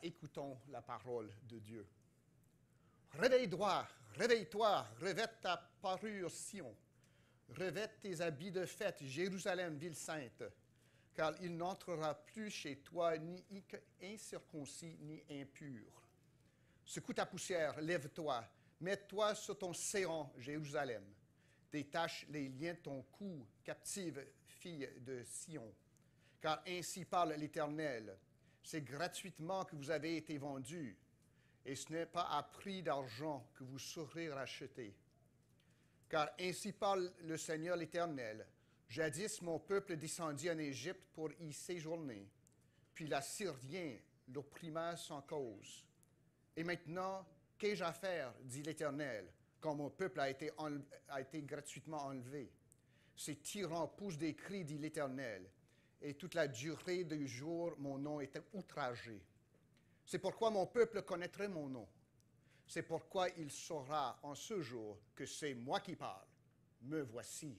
écoutons la parole de Dieu. Réveille-toi, réveille-toi, revête ta parure Sion. Revête tes habits de fête, Jérusalem, ville sainte, car il n'entrera plus chez toi ni incirconcis ni impur. Secoue ta poussière, lève-toi, mets-toi sur ton séant, Jérusalem. Détache les liens de ton cou, captive fille de Sion. Car ainsi parle l'Éternel, c'est gratuitement que vous avez été vendus, et ce n'est pas à prix d'argent que vous saurez racheter. Car ainsi parle le Seigneur l'Éternel, jadis mon peuple descendit en Égypte pour y séjourner, puis l'Assyrien l'opprimait sans cause. Et maintenant, qu'ai-je à faire, dit l'Éternel, quand mon peuple a été gratuitement enlevé? Ces tyrans poussent des cris, dit l'Éternel, et toute la durée du jour, mon nom est outragé. C'est pourquoi mon peuple connaîtrait mon nom. C'est pourquoi il saura en ce jour que c'est moi qui parle. Me voici.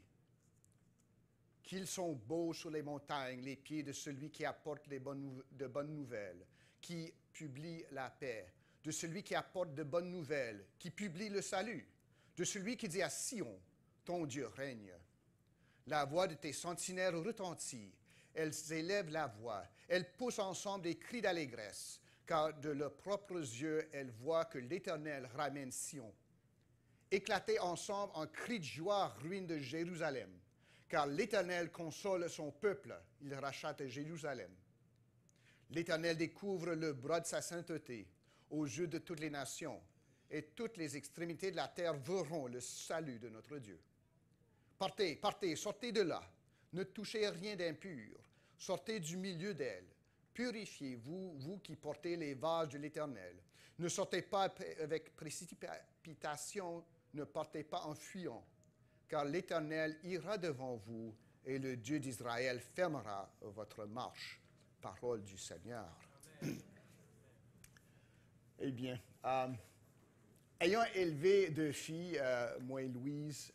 Qu'ils sont beaux sur les montagnes, les pieds de celui qui apporte de bonnes nouvelles, qui publie la paix, de celui qui apporte de bonnes nouvelles, qui publie le salut, de celui qui dit à Sion, ton Dieu règne. La voix de tes sentinelles retentit, elles élèvent la voix, elles poussent ensemble des cris d'allégresse, car de leurs propres yeux, elles voient que l'Éternel ramène Sion. Éclatez ensemble en cris de joie, ruines de Jérusalem, car l'Éternel console son peuple, il rachète Jérusalem. L'Éternel découvre le bras de sa sainteté aux yeux de toutes les nations, et toutes les extrémités de la terre verront le salut de notre Dieu. Partez, partez, sortez de là, ne touchez rien d'impur, sortez du milieu d'elle. Purifiez-vous, vous qui portez les vases de l'Éternel. Ne sortez pas avec précipitation, ne partez pas en fuyant, car l'Éternel ira devant vous et le Dieu d'Israël fermera votre marche. Parole du Seigneur. Eh bien, ayant élevé deux filles, moi et Louise,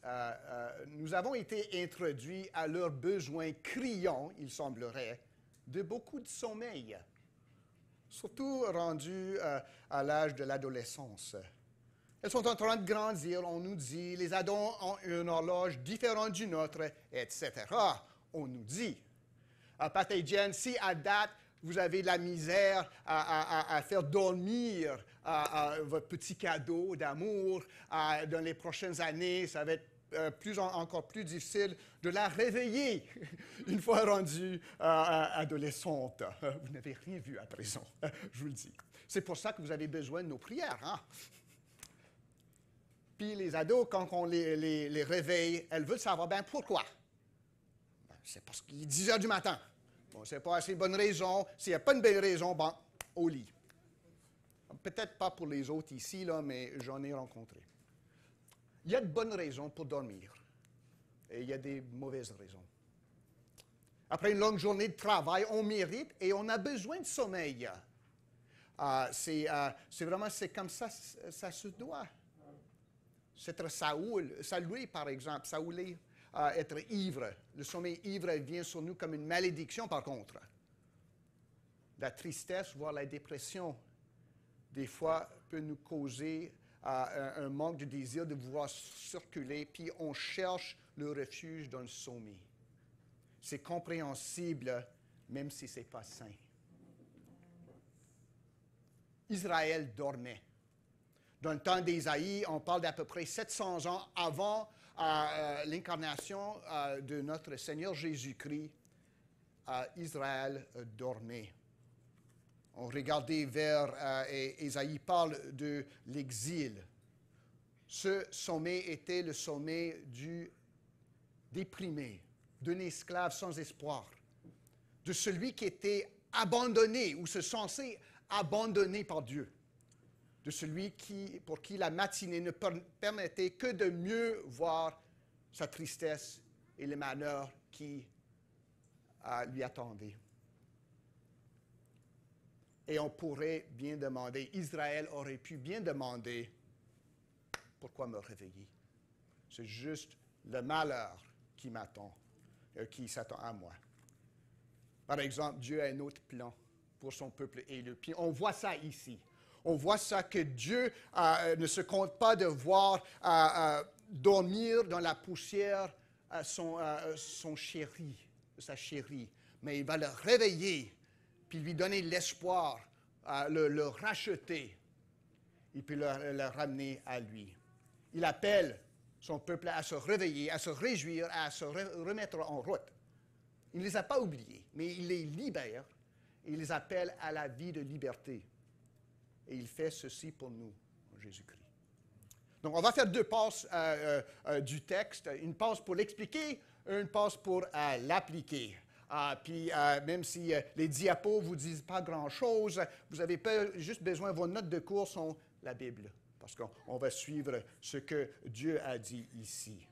nous avons été introduits à leurs besoins criants, il semblerait, de beaucoup de sommeil, surtout rendus à l'âge de l'adolescence. Elles sont en train de grandir, on nous dit, les ados ont une horloge différente du nôtre, etc. On nous dit. Pat et Jen, si à date, vous avez de la misère à faire dormir votre petit cadeau d'amour, dans les prochaines années, ça va être encore plus difficile de la réveiller une fois rendue adolescente. Vous n'avez rien vu à présent, je vous le dis. C'est pour ça que vous avez besoin de nos prières. Hein? Puis les ados, quand on les réveille, elles veulent savoir, ben pourquoi? Ben, c'est parce qu'il est 10 heures du matin. Bon, c'est pas assez bonne raison. S'il n'y a pas une belle raison, bon, au lit. Peut-être pas pour les autres ici, là, mais j'en ai rencontré. Il y a de bonnes raisons pour dormir. Et il y a des mauvaises raisons. Après une longue journée de travail, on mérite et on a besoin de sommeil. C'est comme ça, ça se doit. C'est saoulé, par exemple. Saoulé. être ivre. Le sommeil ivre vient sur nous comme une malédiction, par contre. La tristesse, voire la dépression, des fois, peut nous causer un manque de désir de vouloir circuler, puis on cherche le refuge dans le sommeil. C'est compréhensible, même si ce n'est pas sain. Israël dormait. Dans le temps d'Ésaïe, on parle d'à peu près 700 ans avant l'incarnation de notre Seigneur Jésus-Christ. Israël dormait. On regardait vers Ésaïe parle de l'exil. Ce sommeil était le sommeil du déprimé, d'un esclave sans espoir, de celui qui était abandonné ou se sentait abandonné par Dieu, de celui pour qui la matinée ne permettait que de mieux voir sa tristesse et les malheurs qui lui attendaient. Et on pourrait bien demander, Israël aurait pu bien demander, pourquoi me réveiller? C'est juste le malheur qui m'attend, qui s'attend à moi. Par exemple, Dieu a un autre plan pour son peuple élu. Puis on voit ça ici. On voit ça que Dieu ne se compte pas de voir dormir dans la poussière son chéri, sa chérie, mais il va le réveiller, puis lui donner l'espoir, le racheter, et puis le ramener à lui. Il appelle son peuple à se réveiller, à se réjouir, à se remettre en route. Il ne les a pas oubliés, mais il les libère et il les appelle à la vie de liberté. Et il fait ceci pour nous, en Jésus-Christ. Donc, on va faire deux passes du texte, une passe pour l'expliquer, une passe pour l'appliquer. Puis, même si les diapos ne vous disent pas grand-chose, vous avez juste besoin, vos notes de cours sont la Bible, parce qu'on va suivre ce que Dieu a dit ici.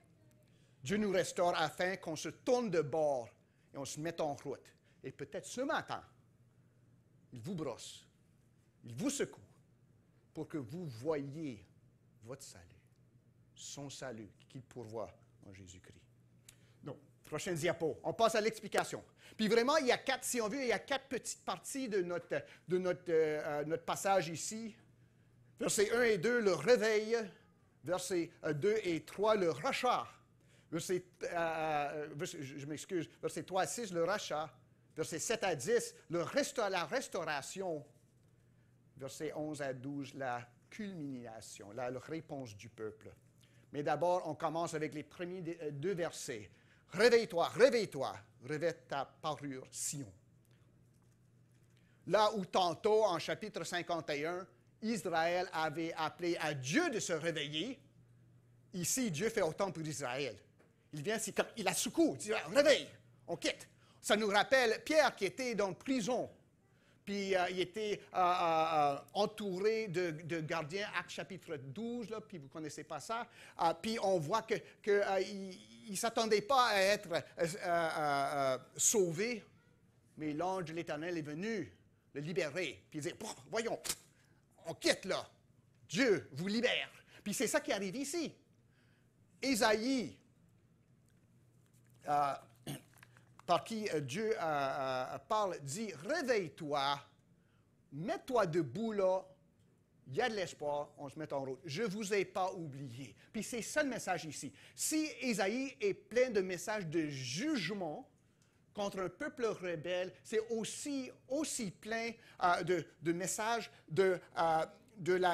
Dieu nous restaure afin qu'on se tourne de bord et on se mette en route. Et peut-être ce matin, il vous brosse, il vous secoue pour que vous voyiez votre salut, son salut qu'il pourvoit en Jésus-Christ. Donc, prochaine diapo, on passe à l'explication. Puis vraiment, il y a quatre petites parties de notre passage ici. Versets 1 et 2, le réveil. Versets 2 et 3, le rachat. Verset 3 à 6, le rachat. Versets 7 à 10, la restauration. Versets 11 à 12, la culmination, la réponse du peuple. Mais d'abord, on commence avec les premiers deux versets. Réveille-toi, réveille-toi, revêt ta parure, Sion. Là où tantôt, en chapitre 51, Israël avait appelé à Dieu de se réveiller, ici, Dieu fait autant pour Israël. Il vient, il la secoue, il dit, réveille, on quitte. Ça nous rappelle Pierre qui était dans la prison, puis il était entouré de gardiens, Actes chapitre 12, là, puis vous ne connaissez pas ça. Puis on voit qu'il ne s'attendait pas à être sauvé, mais l'ange de l'Éternel est venu le libérer. Puis il dit, voyons, on quitte là, Dieu vous libère. Puis c'est ça qui arrive ici. Ésaïe, par qui Dieu parle, dit, réveille-toi, mets-toi debout là, il y a de l'espoir, on se met en route. Je ne vous ai pas oublié. Puis c'est ça le message ici. Si Ésaïe est plein de messages de jugement contre un peuple rebelle, c'est aussi plein de messages de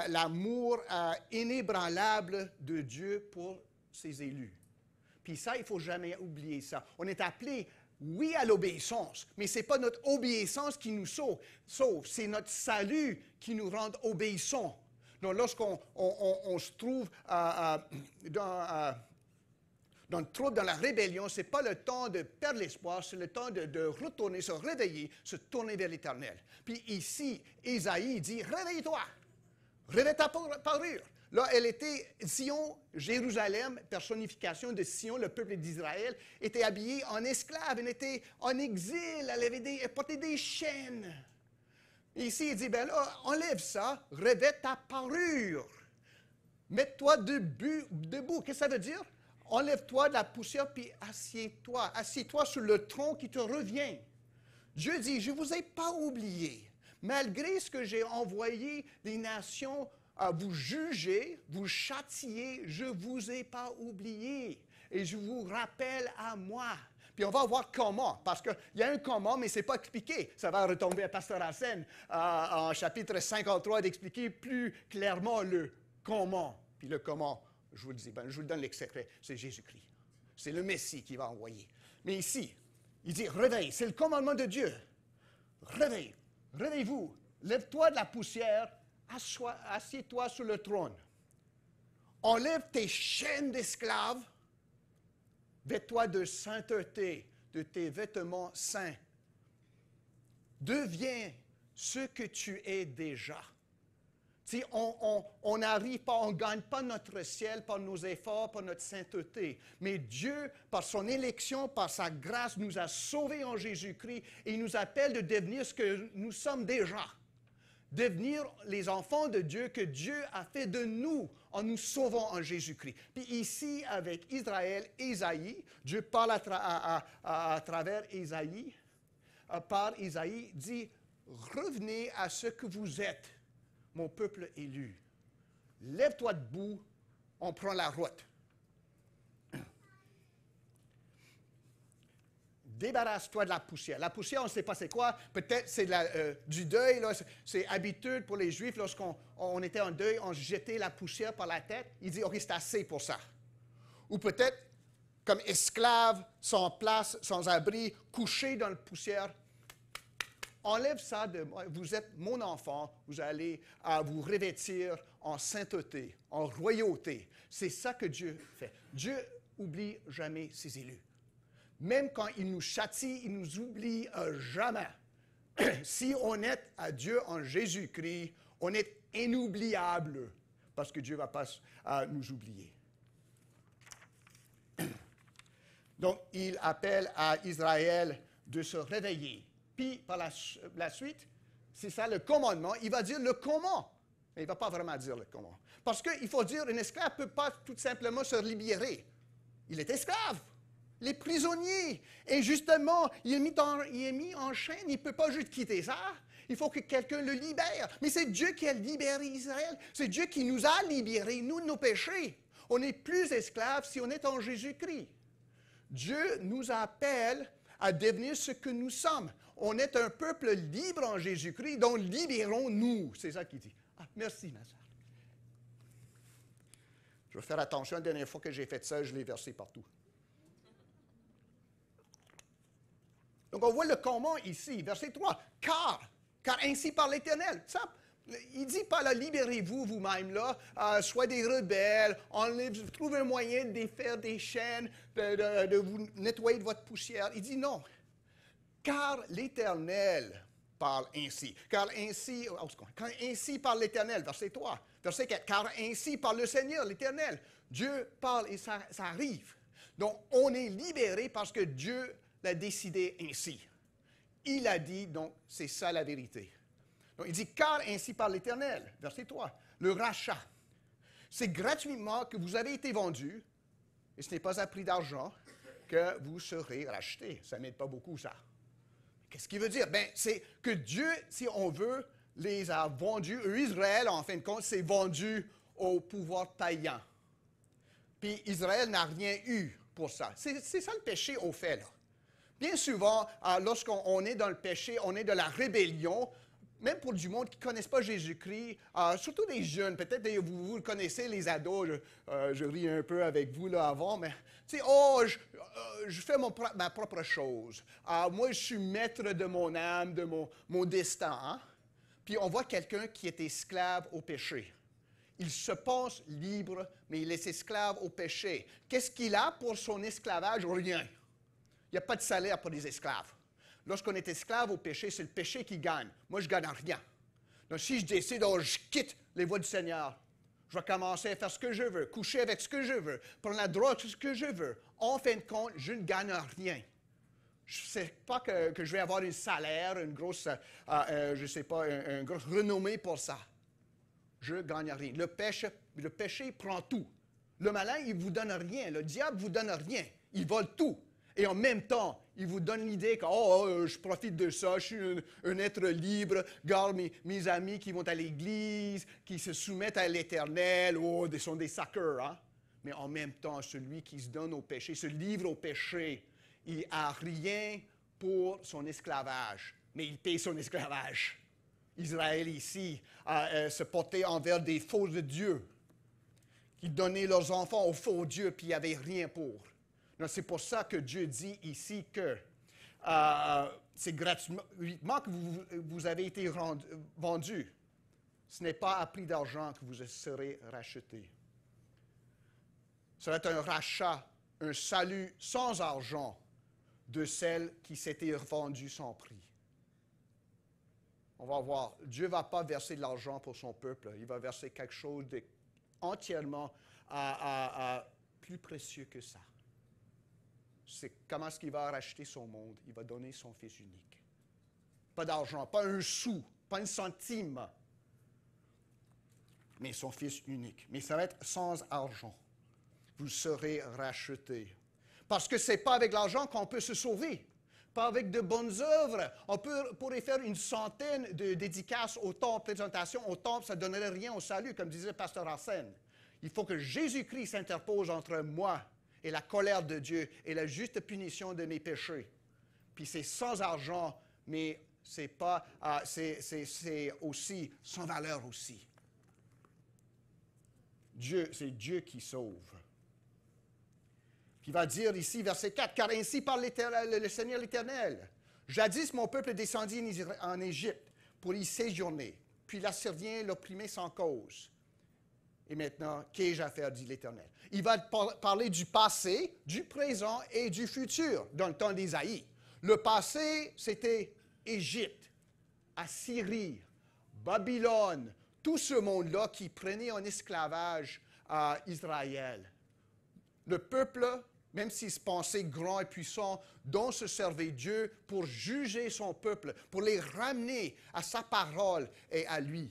l'amour inébranlable de Dieu pour ses élus. Puis ça, il ne faut jamais oublier ça. On est appelé, oui, à l'obéissance, mais ce n'est pas notre obéissance qui nous sauve, c'est notre salut qui nous rend obéissants. Donc, lorsqu'on se trouve dans le trouble, dans la rébellion, ce n'est pas le temps de perdre l'espoir, c'est le temps de retourner, se réveiller, se tourner vers l'Éternel. Puis ici, Ésaïe dit, réveille-toi, réveille ta parure. Là, elle était, Sion, Jérusalem, personnification de Sion, le peuple d'Israël, était habillée en esclave, elle était en exil, elle portait des chaînes. Et ici, il dit, ben là, enlève ça, revêt ta parure. Mets-toi debout. Qu'est-ce que ça veut dire? enlève-toi de la poussière, puis assieds-toi. Assieds-toi sur le tronc qui te revient. Dieu dit, je ne vous ai pas oublié. Malgré ce que j'ai envoyé des nations à vous juger, vous châtier, je ne vous ai pas oublié. Et je vous rappelle à moi. Puis on va voir comment, parce qu'il y a un comment, mais ce n'est pas expliqué. Ça va retomber à Pasteur Hassen en chapitre 53 d'expliquer plus clairement le comment. Puis le comment, je vous le dis, je vous le donne le secret, c'est Jésus-Christ. C'est le Messie qui va envoyer. Mais ici, il dit, réveille, c'est le commandement de Dieu. Réveille, réveille-vous, lève-toi de la poussière, assieds-toi sur le trône. Enlève tes chaînes d'esclaves, vêt-toi de sainteté, de tes vêtements saints. Deviens ce que tu es déjà. Si on n'arrive pas, on ne gagne pas notre ciel par nos efforts, par notre sainteté. Mais Dieu, par son élection, par sa grâce, nous a sauvés en Jésus-Christ et il nous appelle de devenir ce que nous sommes déjà. Devenir les enfants de Dieu que Dieu a fait de nous en nous sauvant en Jésus-Christ. Puis ici, avec Israël, Ésaïe, Dieu parle à travers Ésaïe, par Ésaïe, dit, revenez à ce que vous êtes, mon peuple élu. Lève-toi debout, on prend la route. Débarrasse-toi de la poussière. La poussière, on ne sait pas c'est quoi. Peut-être c'est du deuil. Là, c'est habitude pour les Juifs. Lorsqu'on était en deuil, on jetait la poussière par la tête. Il dit, OK, c'est assez pour ça. Ou peut-être, comme esclave, sans place, sans abri, couché dans la poussière. Enlève ça de moi. Vous êtes mon enfant. Vous allez vous revêtir en sainteté, en royauté. C'est ça que Dieu fait. Dieu n'oublie jamais ses élus. Même quand il nous châtie, il nous oublie jamais. Si on est à Dieu en Jésus-Christ, on est inoubliable parce que Dieu ne va pas nous oublier. Donc, il appelle à Israël de se réveiller. Puis, par la suite, c'est ça le commandement. Il va dire le comment. Mais il ne va pas vraiment dire le comment. Parce qu'il faut dire, un esclave ne peut pas tout simplement se libérer. Il est esclave. Il est prisonnier. Et justement, il est mis en chaîne. Il ne peut pas juste quitter ça. Il faut que quelqu'un le libère. Mais c'est Dieu qui a libéré Israël. C'est Dieu qui nous a libérés, nous, de nos péchés. On n'est plus esclaves si on est en Jésus-Christ. Dieu nous appelle à devenir ce que nous sommes. On est un peuple libre en Jésus-Christ, donc libérons-nous. C'est ça qu'il dit. Ah, merci, ma soeur. Je vais faire attention. La dernière fois que j'ai fait ça, je l'ai versé partout. Donc, on voit le comment ici, verset 3. Car ainsi par l'Éternel. Ça, il dit pas là, libérez-vous vous-même là, soyez des rebelles, trouvez un moyen de défaire des chaînes, de vous nettoyer de votre poussière. Il dit non. Car l'Éternel parle ainsi. Car ainsi parle l'Éternel, verset 3. Verset 4. Car ainsi parle le Seigneur, l'Éternel. Dieu parle et ça arrive. Donc, on est libéré parce que Dieu l'a décidé ainsi. Il a dit, donc, c'est ça la vérité. Donc, il dit, car ainsi parle l'Éternel, verset 3, le rachat. C'est gratuitement que vous avez été vendus, et ce n'est pas à prix d'argent, que vous serez rachetés. Ça n'aide pas beaucoup, ça. Qu'est-ce qu'il veut dire? Bien, c'est que Dieu, si on veut, les a vendus. Israël, en fin de compte, s'est vendu au pouvoir païen. Puis Israël n'a rien eu pour ça. C'est ça le péché au fait, là. Bien souvent, lorsqu'on est dans le péché, on est dans la rébellion, même pour du monde qui ne connaissent pas Jésus-Christ, surtout les jeunes, peut-être vous le connaissez, les ados, je ris un peu avec vous là avant, mais tu sais, je fais ma propre chose. Moi, je suis maître de mon âme, de mon destin. Hein? Puis on voit quelqu'un qui est esclave au péché. Il se pense libre, mais il est esclave au péché. Qu'est-ce qu'il a pour son esclavage? Rien. Il n'y a pas de salaire pour les esclaves. Lorsqu'on est esclave au péché, c'est le péché qui gagne. Moi, je ne gagne rien. Donc, si je décide, je quitte les voies du Seigneur, je vais commencer à faire ce que je veux, coucher avec ce que je veux, prendre la drogue, ce que je veux. En fin de compte, je ne gagne rien. Je ne sais pas que je vais avoir un salaire, une grosse, je ne sais pas, une grosse renommée pour ça. Je ne gagne rien. Le péché prend tout. Le malin, il ne vous donne rien. Le diable ne vous donne rien. Il vole tout. Et en même temps, il vous donne l'idée que je profite de ça, je suis un être libre, regarde mes amis qui vont à l'église, qui se soumettent à l'Éternel, ils sont des suckers, hein? Mais en même temps, celui qui se donne au péché, se livre au péché, il n'a rien pour son esclavage, mais il paye son esclavage. Israël ici se portait envers des faux dieux, qui donnaient leurs enfants aux faux dieux, puis il n'y avait rien pour. Donc, c'est pour ça que Dieu dit ici que c'est gratuitement que vous avez été vendu. Ce n'est pas à prix d'argent que vous serez rachetés. Ce serait un rachat, un salut sans argent de celle qui s'était vendue sans prix. On va voir, Dieu ne va pas verser de l'argent pour son peuple. Il va verser quelque chose d'entièrement plus précieux que ça. C'est comment est-ce qu'il va racheter son monde. Il va donner son Fils unique. Pas d'argent, pas un sou, pas un centime, mais son Fils unique. Mais ça va être sans argent. Vous serez rachetés. Parce que ce n'est pas avec l'argent qu'on peut se sauver. Pas avec de bonnes œuvres. On pourrait faire une centaine de dédicaces au temple, présentations au temple, ça ne donnerait rien au salut, comme disait Pasteur Arsène. Il faut que Jésus-Christ s'interpose entre moi et la colère de Dieu et la juste punition de mes péchés. Puis c'est sans argent, mais c'est aussi sans valeur aussi. C'est Dieu qui sauve. Puis il va dire ici, verset 4, « Car ainsi parle le Seigneur l'Éternel. Jadis, mon peuple descendit en Égypte pour y séjourner, puis l'Assyrien l'opprimait sans cause. Et maintenant, qu'ai-je à faire, dit l'Éternel. » Il va parler du passé, du présent et du futur, dans le temps d'Ésaïe. Le passé, c'était Égypte, Assyrie, Babylone, tout ce monde-là qui prenait en esclavage Israël. Le peuple, même s'il se pensait grand et puissant, dont se servait Dieu pour juger son peuple, pour les ramener à sa parole et à lui.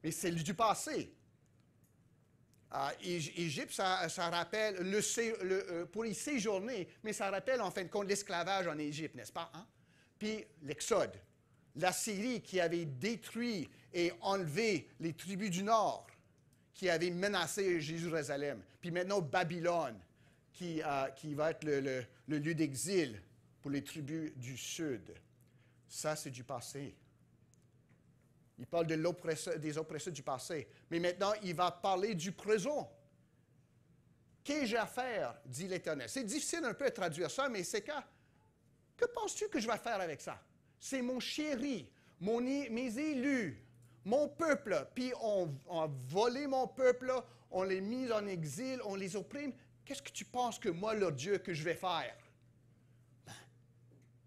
Mais c'est du passé. Égypte, ça rappelle, pour y séjourner, mais ça rappelle en fin de compte l'esclavage en Égypte, n'est-ce pas? Hein? Puis l'Exode, la Syrie qui avait détruit et enlevé les tribus du Nord, qui avait menacé Jérusalem. Puis maintenant Babylone, qui va être le lieu d'exil pour les tribus du Sud. Ça, c'est du passé. Il parle des oppresseurs du passé. Mais maintenant, il va parler du présent. Qu'ai-je à faire, dit l'Éternel. C'est difficile un peu à traduire ça, mais c'est que penses-tu que je vais faire avec ça? C'est mon chéri, mes élus, mon peuple. Puis on a volé mon peuple, on les mis en exil, on les opprime. Qu'est-ce que tu penses que moi, leur Dieu, que je vais faire?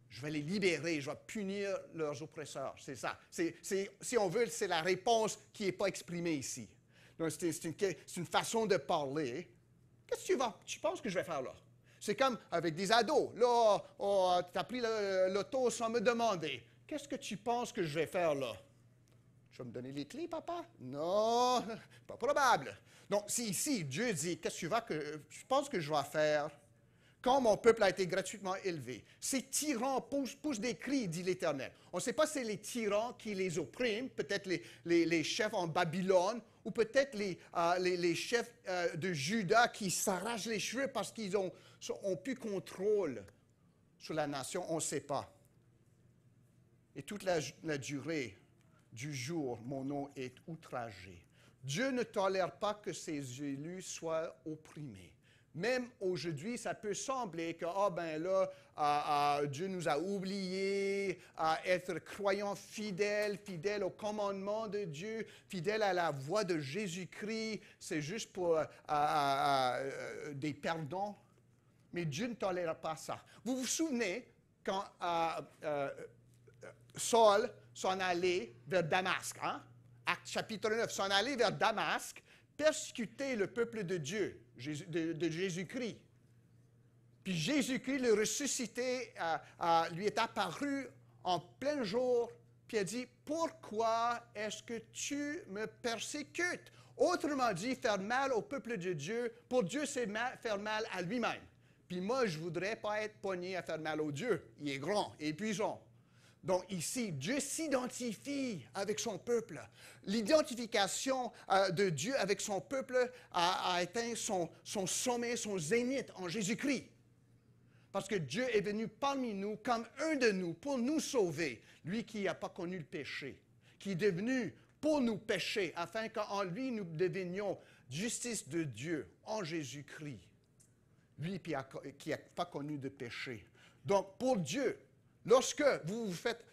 Je vais les libérer, je vais punir leurs oppresseurs. C'est ça. Si on veut, c'est la réponse qui n'est pas exprimée ici. Donc, c'est une façon de parler. Qu'est-ce que tu penses que je vais faire là? C'est comme avec des ados. Là, tu as pris l'auto sans me demander. Qu'est-ce que tu penses que je vais faire là? Tu vas me donner les clés, papa? Non, pas probable. Donc, si ici, Dieu dit, qu'est-ce que tu penses que je vais faire? Quand mon peuple a été gratuitement élevé, ces tyrans poussent des cris, dit l'Éternel. On ne sait pas si c'est les tyrans qui les oppriment, peut-être les chefs en Babylone, ou peut-être les chefs de Juda qui s'arrachent les cheveux parce qu'ils ont plus contrôle sur la nation, on ne sait pas. Et toute la durée du jour, mon nom est outragé. Dieu ne tolère pas que ses élus soient opprimés. Même aujourd'hui, ça peut sembler que, Dieu nous a oubliés, à être croyants fidèles au commandement de Dieu, fidèles à la voix de Jésus-Christ, c'est juste pour des pardons. Mais Dieu ne tolère pas ça. Vous vous souvenez quand Saul s'en allait vers Damas, hein? Acte chapitre 9, s'en allait vers Damas, persécuter le peuple de Dieu, de Jésus-Christ. Puis Jésus-Christ, le ressuscité, lui est apparu en plein jour, puis a dit, « Pourquoi est-ce que tu me persécutes? Autrement dit, faire mal au peuple de Dieu, pour Dieu, c'est faire mal à lui-même. Puis moi, je ne voudrais pas être pogné à faire mal au Dieu. Il est grand et puissant. Donc ici, Dieu s'identifie avec son peuple. L'identification de Dieu avec son peuple a atteint son sommet, son zénith en Jésus-Christ. Parce que Dieu est venu parmi nous comme un de nous pour nous sauver. Lui qui n'a pas connu le péché, qui est devenu pour nous pécher, afin qu'en lui nous devenions justice de Dieu en Jésus-Christ. Lui qui n'a pas connu de péché. Donc pour Dieu, lorsque vous vous faites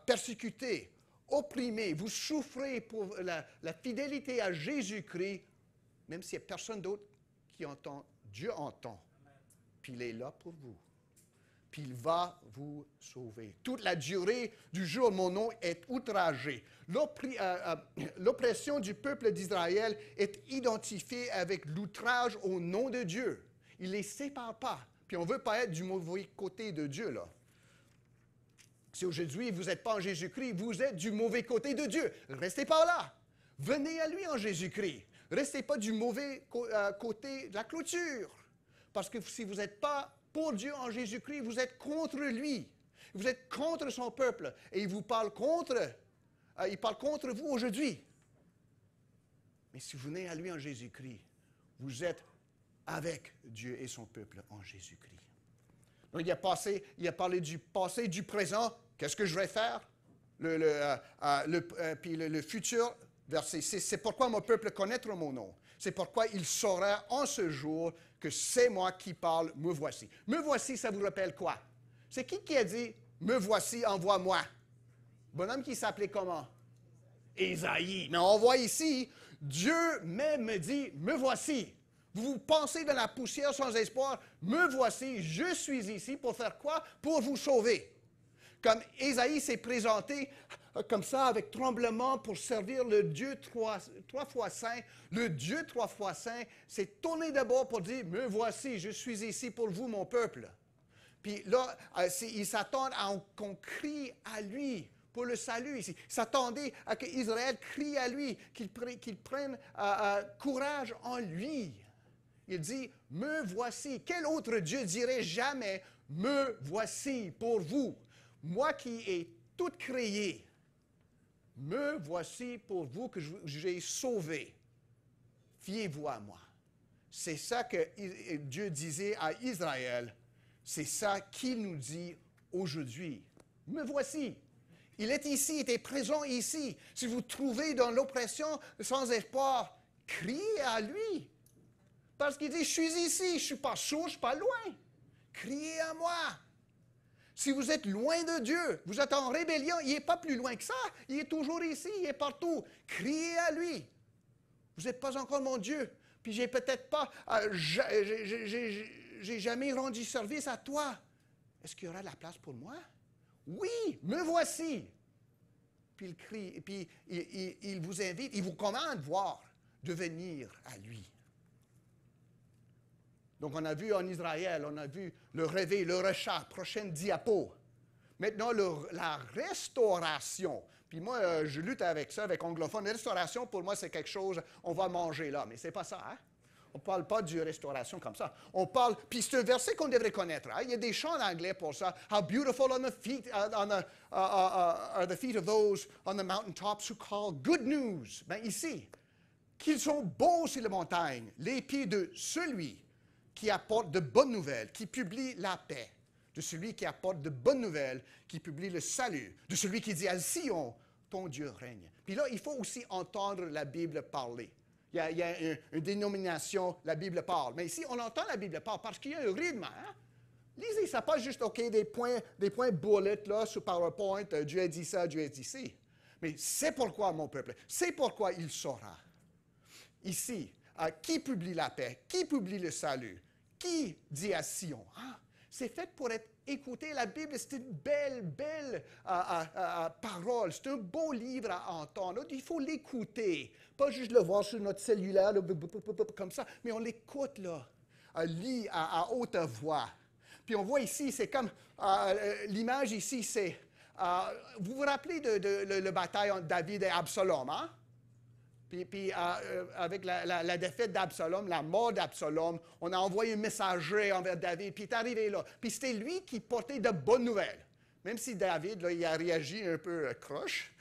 persécuter, opprimer, vous souffrez pour la fidélité à Jésus-Christ, même s'il n'y a personne d'autre qui entend, Dieu entend. Puis il est là pour vous. Puis il va vous sauver. Toute la durée du jour, mon nom est outragé. L'oppression du peuple d'Israël est identifiée avec l'outrage au nom de Dieu. Il ne les sépare pas. Puis on ne veut pas être du mauvais côté de Dieu, là. Si aujourd'hui vous n'êtes pas en Jésus-Christ, vous êtes du mauvais côté de Dieu. Restez pas là. Venez à lui en Jésus-Christ. Restez pas du mauvais côté de la clôture. Parce que si vous n'êtes pas pour Dieu en Jésus-Christ, vous êtes contre lui. Vous êtes contre son peuple. Et il vous parle contre. Il parle contre vous aujourd'hui. Mais si vous venez à lui en Jésus-Christ, vous êtes avec Dieu et son peuple en Jésus-Christ. Donc, il a parlé du passé, du présent. Qu'est-ce que je vais faire? Puis le futur, verset 6. C'est pourquoi mon peuple connaîtra mon nom. C'est pourquoi il saura en ce jour que c'est moi qui parle, me voici. Me voici, ça vous rappelle quoi? C'est qui a dit, me voici, envoie-moi? Bonhomme qui s'appelait comment? Ésaïe. Mais on voit ici, Dieu même me dit, me voici. Vous pensez dans la poussière sans espoir, me voici, je suis ici pour faire quoi? Pour vous sauver. Comme Ésaïe s'est présenté comme ça, avec tremblement, pour servir le Dieu trois fois saint. Le Dieu 3 fois saint s'est tourné d'abord pour dire, me voici, je suis ici pour vous, mon peuple. Puis là, ils s'attendent à qu'on crie à lui pour le salut ici. Ils s'attendaient à qu'Israël crie à lui, qu'il prenne courage en lui. Il dit, me voici. Quel autre Dieu dirait jamais, me voici pour vous? Moi qui ai tout créé, me voici pour vous que j'ai sauvé. Fiez-vous à moi. C'est ça que Dieu disait à Israël. C'est ça qu'il nous dit aujourd'hui. Me voici. Il est ici, il est présent ici. Si vous trouvez dans l'oppression sans espoir, criez à lui. Parce qu'il dit, je suis ici, je ne suis pas sourd, je ne suis pas loin. Criez à moi. Si vous êtes loin de Dieu, vous êtes en rébellion, il n'est pas plus loin que ça. Il est toujours ici, il est partout. Criez à lui. Vous n'êtes pas encore mon Dieu. Puis j'ai peut-être pas, j'ai jamais rendu service à toi. Est-ce qu'il y aura de la place pour moi? Oui, me voici. Puis il crie, et puis il vous invite, il vous commande de venir à lui. Donc, on a vu en Israël, on a vu le réveil, le rachat, prochaine diapo. Maintenant, la restauration. Puis moi, je lutte avec ça, avec anglophone. La restauration, pour moi, c'est quelque chose, on va manger là. Mais c'est pas ça, hein? On ne parle pas de restauration comme ça. On parle, puis c'est un verset qu'on devrait connaître. Hein? Il y a des chants en anglais pour ça. How beautiful are the feet of those on the mountaintops who call good news. Bien ici, qu'ils sont beaux sur les montagnes, les pieds de celui qui apporte de bonnes nouvelles, qui publie la paix, de celui qui apporte de bonnes nouvelles, qui publie le salut, de celui qui dit à Sion, ton Dieu règne. Puis là, il faut aussi entendre la Bible parler. Il y a une dénomination, la Bible parle. Mais ici, on entend la Bible parle parce qu'il y a un rythme. Hein? Lisez, ça pas juste, OK, des points bullet là, sur PowerPoint, Dieu a dit ça, Dieu a dit ci. Mais c'est pourquoi, mon peuple, c'est pourquoi il saura. Ici, qui publie la paix, qui publie le salut, qui dit à Sion. Hein? C'est fait pour être écouté. La Bible, c'est une belle parole. C'est un beau livre à entendre. Il faut l'écouter. Pas juste le voir sur notre cellulaire, comme ça, mais on l'écoute, là. Lit à haute voix. Puis on voit ici, c'est comme, l'image ici, c'est, vous vous rappelez de la bataille entre David et Absalom, hein? Puis avec la défaite d'Absalom, la mort d'Absalom, on a envoyé un messager envers David, puis il est arrivé là. Puis c'était lui qui portait de bonnes nouvelles. Même si David, là, il a réagi un peu croche,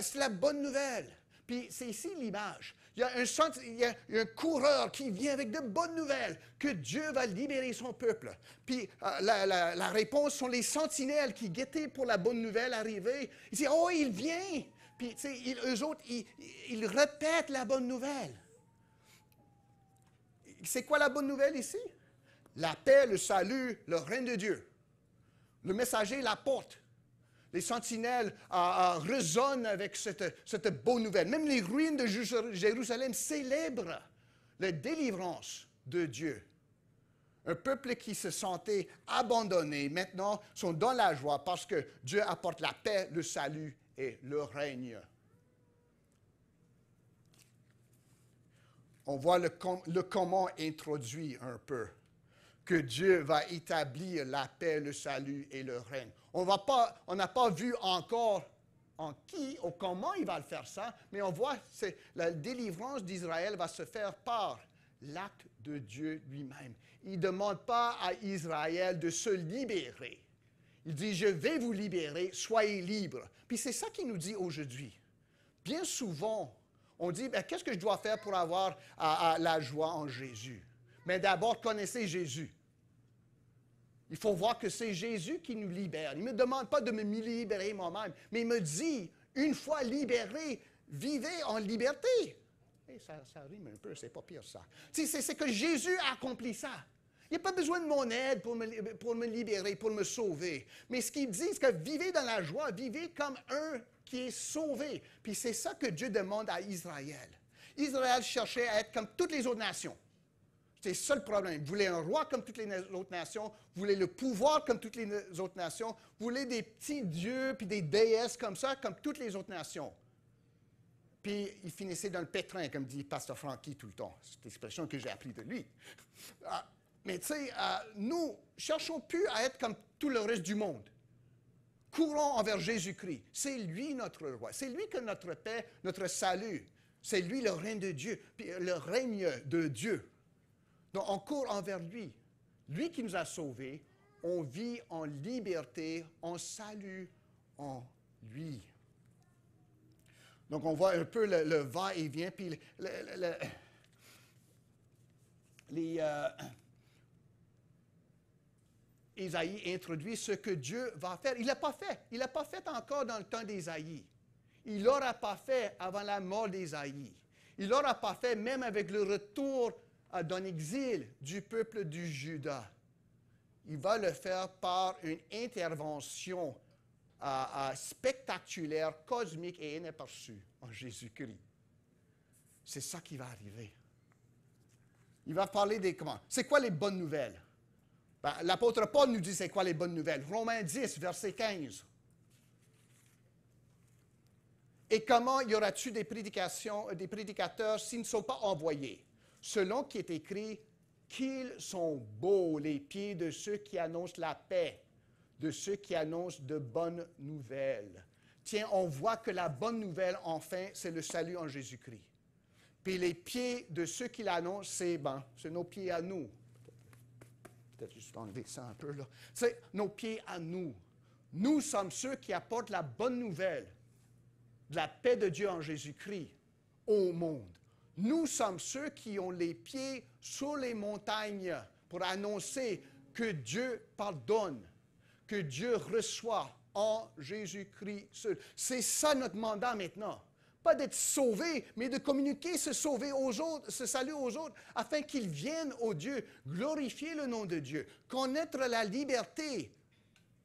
c'est la bonne nouvelle. Puis c'est ici l'image. Il y a un coureur qui vient avec de bonnes nouvelles, que Dieu va libérer son peuple. Puis la réponse sont les sentinelles qui guettaient pour la bonne nouvelle arriver. Ils disent, oh, il vient! Puis, tu sais, eux autres, ils répètent la bonne nouvelle. C'est quoi la bonne nouvelle ici? La paix, le salut, le règne de Dieu. Le messager l'apporte. Les sentinelles résonnent avec cette bonne nouvelle. Même les ruines de Jérusalem célèbrent la délivrance de Dieu. Un peuple qui se sentait abandonné, maintenant, sont dans la joie parce que Dieu apporte la paix, le salut et le règne. On voit le comment introduit un peu. Que Dieu va établir la paix, le salut et le règne. On n'a pas vu encore en qui ou comment il va le faire ça, mais on voit que la délivrance d'Israël va se faire par l'acte de Dieu lui-même. Il ne demande pas à Israël de se libérer. Il dit, je vais vous libérer, soyez libres. Puis c'est ça qu'il nous dit aujourd'hui. Bien souvent, on dit, qu'est-ce que je dois faire pour avoir la joie en Jésus? Mais d'abord, connaissez Jésus. Il faut voir que c'est Jésus qui nous libère. Il ne me demande pas de me libérer moi-même, mais il me dit, une fois libéré, vivez en liberté. Et ça rime un peu, c'est pas pire ça. C'est que Jésus a accompli ça. Il n'y a pas besoin de mon aide pour me libérer, pour me sauver. Mais ce qu'il dit, c'est que vivez dans la joie, vivez comme un qui est sauvé. Puis c'est ça que Dieu demande à Israël. Israël cherchait à être comme toutes les autres nations. C'est ça le problème. Vous voulez un roi comme toutes les autres nations, vous voulez le pouvoir comme toutes les autres nations, vous voulez des petits dieux puis des déesses comme ça, comme toutes les autres nations. Puis il finissait dans le pétrin, comme dit Pasteur Francky tout le temps. C'est l'expression que j'ai appris de lui. Mais tu sais, nous cherchons plus à être comme tout le reste du monde. Courons envers Jésus-Christ. C'est lui notre roi. C'est lui que notre paix, notre salut. C'est lui le règne de Dieu, puis le règne de Dieu. Donc, on court envers lui. Lui qui nous a sauvés, on vit en liberté, en salut en lui. Donc, on voit un peu le va-et-vient, puis Isaïe introduit ce que Dieu va faire. Il ne l'a pas fait. Il ne l'a pas fait encore dans le temps d'Isaïe. Il ne l'aura pas fait avant la mort d'Isaïe. Il ne l'aura pas fait même avec le retour d'un exil du peuple du Juda. Il va le faire par une intervention spectaculaire, cosmique et inaperçue en Jésus-Christ. C'est ça qui va arriver. Il va parler des comment. C'est quoi les bonnes nouvelles? L'apôtre Paul nous dit c'est quoi les bonnes nouvelles. Romains 10, verset 15. Et comment y aura-t-il des prédicateurs s'ils ne sont pas envoyés? Selon qui est écrit, qu'ils sont beaux les pieds de ceux qui annoncent la paix, de ceux qui annoncent de bonnes nouvelles. Tiens, on voit que la bonne nouvelle, enfin, c'est le salut en Jésus-Christ. Puis les pieds de ceux qui l'annoncent, c'est nos pieds à nous. Peut-être juste enlever ça un peu, là. C'est nos pieds à nous. Nous sommes ceux qui apportent la bonne nouvelle de la paix de Dieu en Jésus-Christ au monde. Nous sommes ceux qui ont les pieds sur les montagnes pour annoncer que Dieu pardonne, que Dieu reçoit en Jésus-Christ seul. C'est ça notre mandat maintenant. Pas d'être sauvé, mais de communiquer ce sauver aux autres, ce salut aux autres, afin qu'ils viennent au Dieu, glorifier le nom de Dieu, connaître la liberté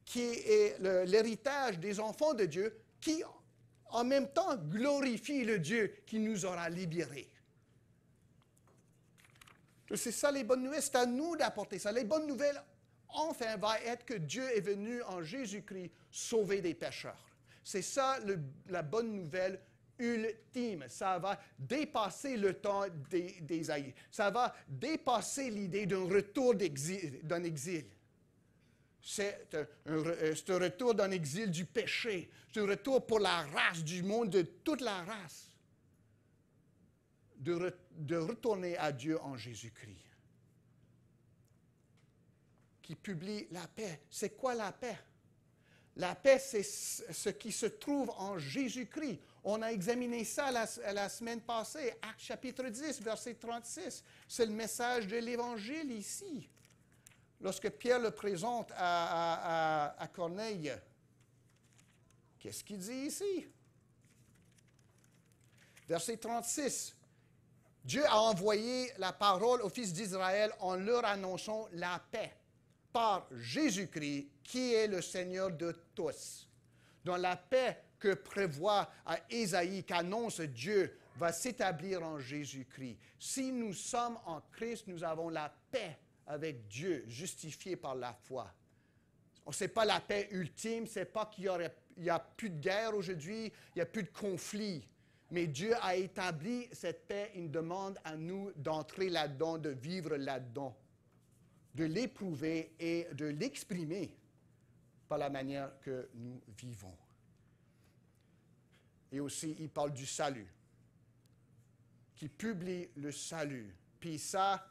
qui est l'héritage des enfants de Dieu, qui en même temps glorifie le Dieu qui nous aura libérés. C'est ça les bonnes nouvelles, c'est à nous d'apporter ça. Les bonnes nouvelles, enfin, va être que Dieu est venu en Jésus-Christ sauver des pécheurs. C'est ça la bonne nouvelle ultime. Ça va dépasser le temps d'Ésaïe. Ça va dépasser l'idée d'un retour d'un exil. C'est un retour d'un exil du péché. C'est un retour pour la race du monde, de toute la race. de retourner à Dieu en Jésus-Christ. Qui publie la paix. C'est quoi la paix? La paix, c'est ce qui se trouve en Jésus-Christ. On a examiné ça la semaine passée, Actes chapitre 10, verset 36. C'est le message de l'Évangile ici. Lorsque Pierre le présente à Corneille, qu'est-ce qu'il dit ici? Verset 36. Dieu a envoyé la parole aux fils d'Israël en leur annonçant la paix par Jésus-Christ, qui est le Seigneur de tous. Dans la paix que prévoit Ésaïe, qu'annonce Dieu, va s'établir en Jésus-Christ. Si nous sommes en Christ, nous avons la paix avec Dieu, justifiée par la foi. Ce n'est pas la paix ultime, ce n'est pas qu'il n'y a plus de guerre aujourd'hui, il n'y a plus de conflit. Mais Dieu a établi cette paix, il demande à nous d'entrer là-dedans, de vivre là-dedans, de l'éprouver et de l'exprimer par la manière que nous vivons. Et aussi, il parle du salut, qui publie le salut. Puis ça,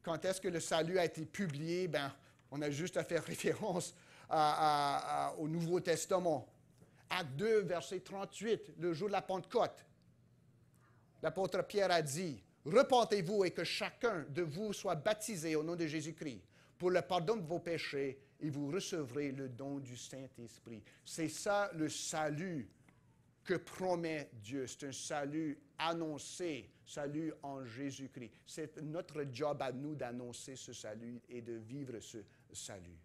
quand est-ce que le salut a été publié? Ben, on a juste à faire référence au Nouveau Testament. Acte 2, verset 38, le jour de la Pentecôte. L'apôtre Pierre a dit, « Repentez-vous et que chacun de vous soit baptisé au nom de Jésus-Christ pour le pardon de vos péchés et vous recevrez le don du Saint-Esprit. » C'est ça le salut que promet Dieu. C'est un salut annoncé, salut en Jésus-Christ. C'est notre job à nous d'annoncer ce salut et de vivre ce salut.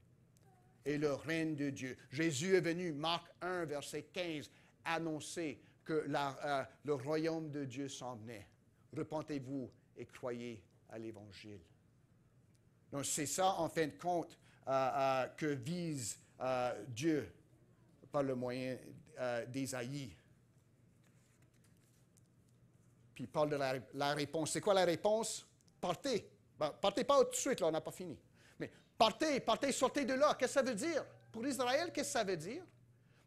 Et le règne de Dieu. Jésus est venu, Marc 1, verset 15, annoncer que le royaume de Dieu s'en venait. Repentez-vous et croyez à l'Évangile. Donc c'est ça, en fin de compte, que vise Dieu par le moyen d'Ésaïe. Puis il parle de la réponse. C'est quoi la réponse? Partez. Ben, partez pas tout de suite, là, on n'a pas fini. Mais partez, sortez de là. Qu'est-ce que ça veut dire? Pour Israël, qu'est-ce que ça veut dire?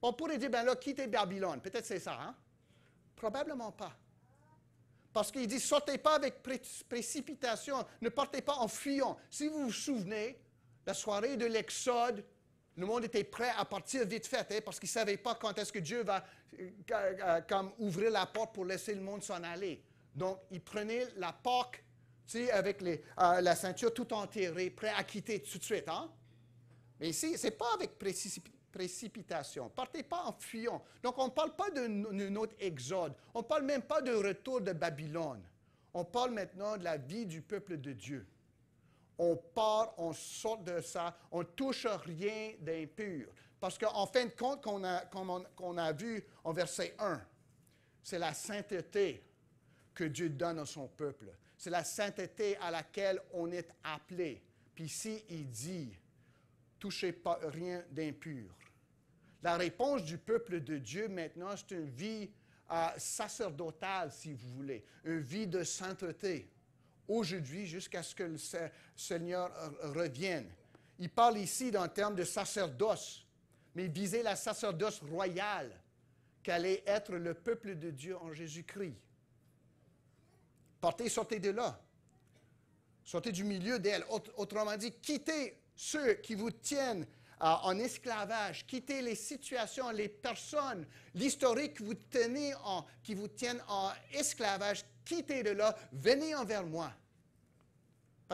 On pourrait dire, ben là, quittez Babylone. Peut-être c'est ça, hein? Probablement pas. Parce qu'il dit, sortez pas avec précipitation, ne partez pas en fuyant. Si vous vous souvenez, la soirée de l'Exode, le monde était prêt à partir vite fait, hein, parce qu'il ne savait pas quand est-ce que Dieu va comme ouvrir la porte pour laisser le monde s'en aller. Donc, il prenait la Pâque, tu sais, avec la ceinture tout enterrée, prêt à quitter tout de suite. Hein? Mais ici, ce n'est pas avec précipitation. Partez pas en fuyant. Donc, on ne parle pas d'un autre exode. On ne parle même pas de retour de Babylone. On parle maintenant de la vie du peuple de Dieu. On part, on sort de ça, on ne touche rien d'impur. Parce qu'en fin de compte, qu'on a vu en verset 1, c'est la sainteté que Dieu donne à son peuple. C'est la sainteté à laquelle on est appelé. Puis ici, il dit, touchez pas rien d'impur. La réponse du peuple de Dieu maintenant, c'est une vie sacerdotale, si vous voulez, une vie de sainteté. Aujourd'hui, jusqu'à ce que le Seigneur revienne. Il parle ici en termes de sacerdoce, mais il visait la sacerdoce royale, qu'allait être le peuple de Dieu en Jésus-Christ. Partez, sortez de là. Sortez du milieu d'elle. Autrement dit, quittez ceux qui vous tiennent en esclavage, quittez les situations, les personnes, l'historique qui vous tiennent en esclavage, quittez de là, venez envers moi.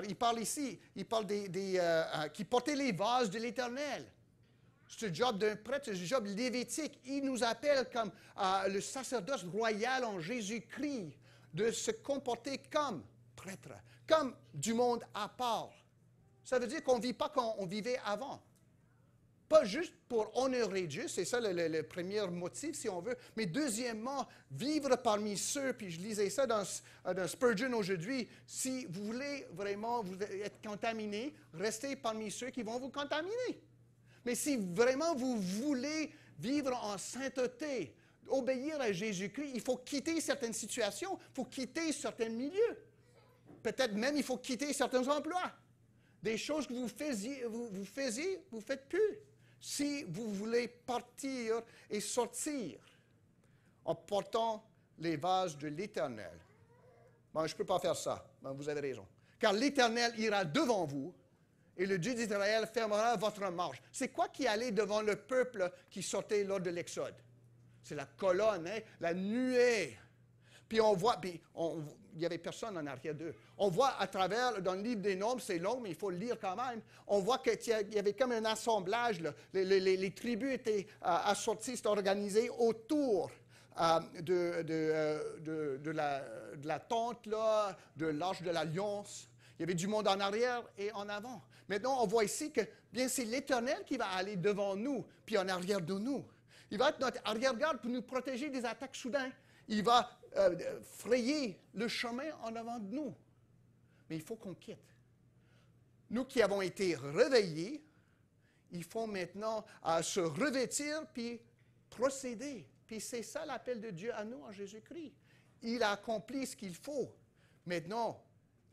Il parle ici, il parle qui portaient les vases de l'Éternel. C'est le job d'un prêtre, c'est le job lévitique. Il nous appelle comme le sacerdoce royal en Jésus-Christ, de se comporter comme prêtre, comme du monde à part. Ça veut dire qu'on ne vit pas comme on vivait avant. Pas juste pour honorer Dieu, c'est ça le premier motif, si on veut, mais deuxièmement, vivre parmi ceux, puis je lisais ça dans Spurgeon aujourd'hui, si vous voulez vraiment vous être contaminé, restez parmi ceux qui vont vous contaminer. Mais si vraiment vous voulez vivre en sainteté, obéir à Jésus-Christ, il faut quitter certaines situations, il faut quitter certains milieux. Peut-être même il faut quitter certains emplois. Des choses que vous faisiez, vous ne faites plus. Si vous voulez partir et sortir en portant les vases de l'Éternel. Bon, je ne peux pas faire ça. Bon, vous avez raison. Car l'Éternel ira devant vous, et le Dieu d'Israël fermera votre marche. C'est quoi qui allait devant le peuple qui sortait lors de l'Exode? C'est la colonne, hein, la nuée. Puis on voit, il n'y avait personne en arrière d'eux. On voit à travers, dans le livre des Nombres, c'est long, mais il faut le lire quand même, on voit qu'il y avait comme un assemblage. Là. Les tribus étaient assorties, c'était organisé autour de la tente, là, de l'arche de l'Alliance. Il y avait du monde en arrière et en avant. Maintenant, on voit ici que bien c'est l'Éternel qui va aller devant nous, puis en arrière de nous. Il va être notre arrière-garde pour nous protéger des attaques soudaines. Il va frayer le chemin en avant de nous. Mais il faut qu'on quitte. Nous qui avons été réveillés, il faut maintenant se revêtir puis procéder. Puis c'est ça l'appel de Dieu à nous en Jésus-Christ. Il a accompli ce qu'il faut. Maintenant,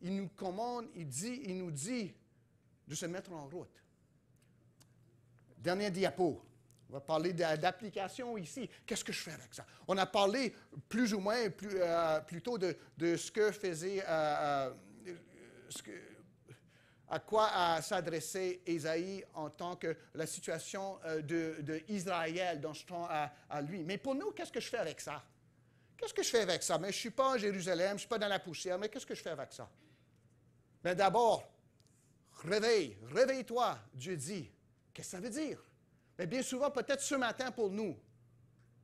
il nous commande, il nous dit de se mettre en route. Dernier diapo. On va parler d'application ici. Qu'est-ce que je fais avec ça? On a parlé plus ou moins plutôt de ce que faisait, à quoi s'adressait Ésaïe en tant que la situation d'Israël dans ce temps à lui. Mais pour nous, qu'est-ce que je fais avec ça? Qu'est-ce que je fais avec ça? Mais je ne suis pas en Jérusalem, je ne suis pas dans la poussière, mais qu'est-ce que je fais avec ça? Mais d'abord, réveille-toi, Dieu dit. Qu'est-ce que ça veut dire? Mais bien souvent, peut-être ce matin pour nous,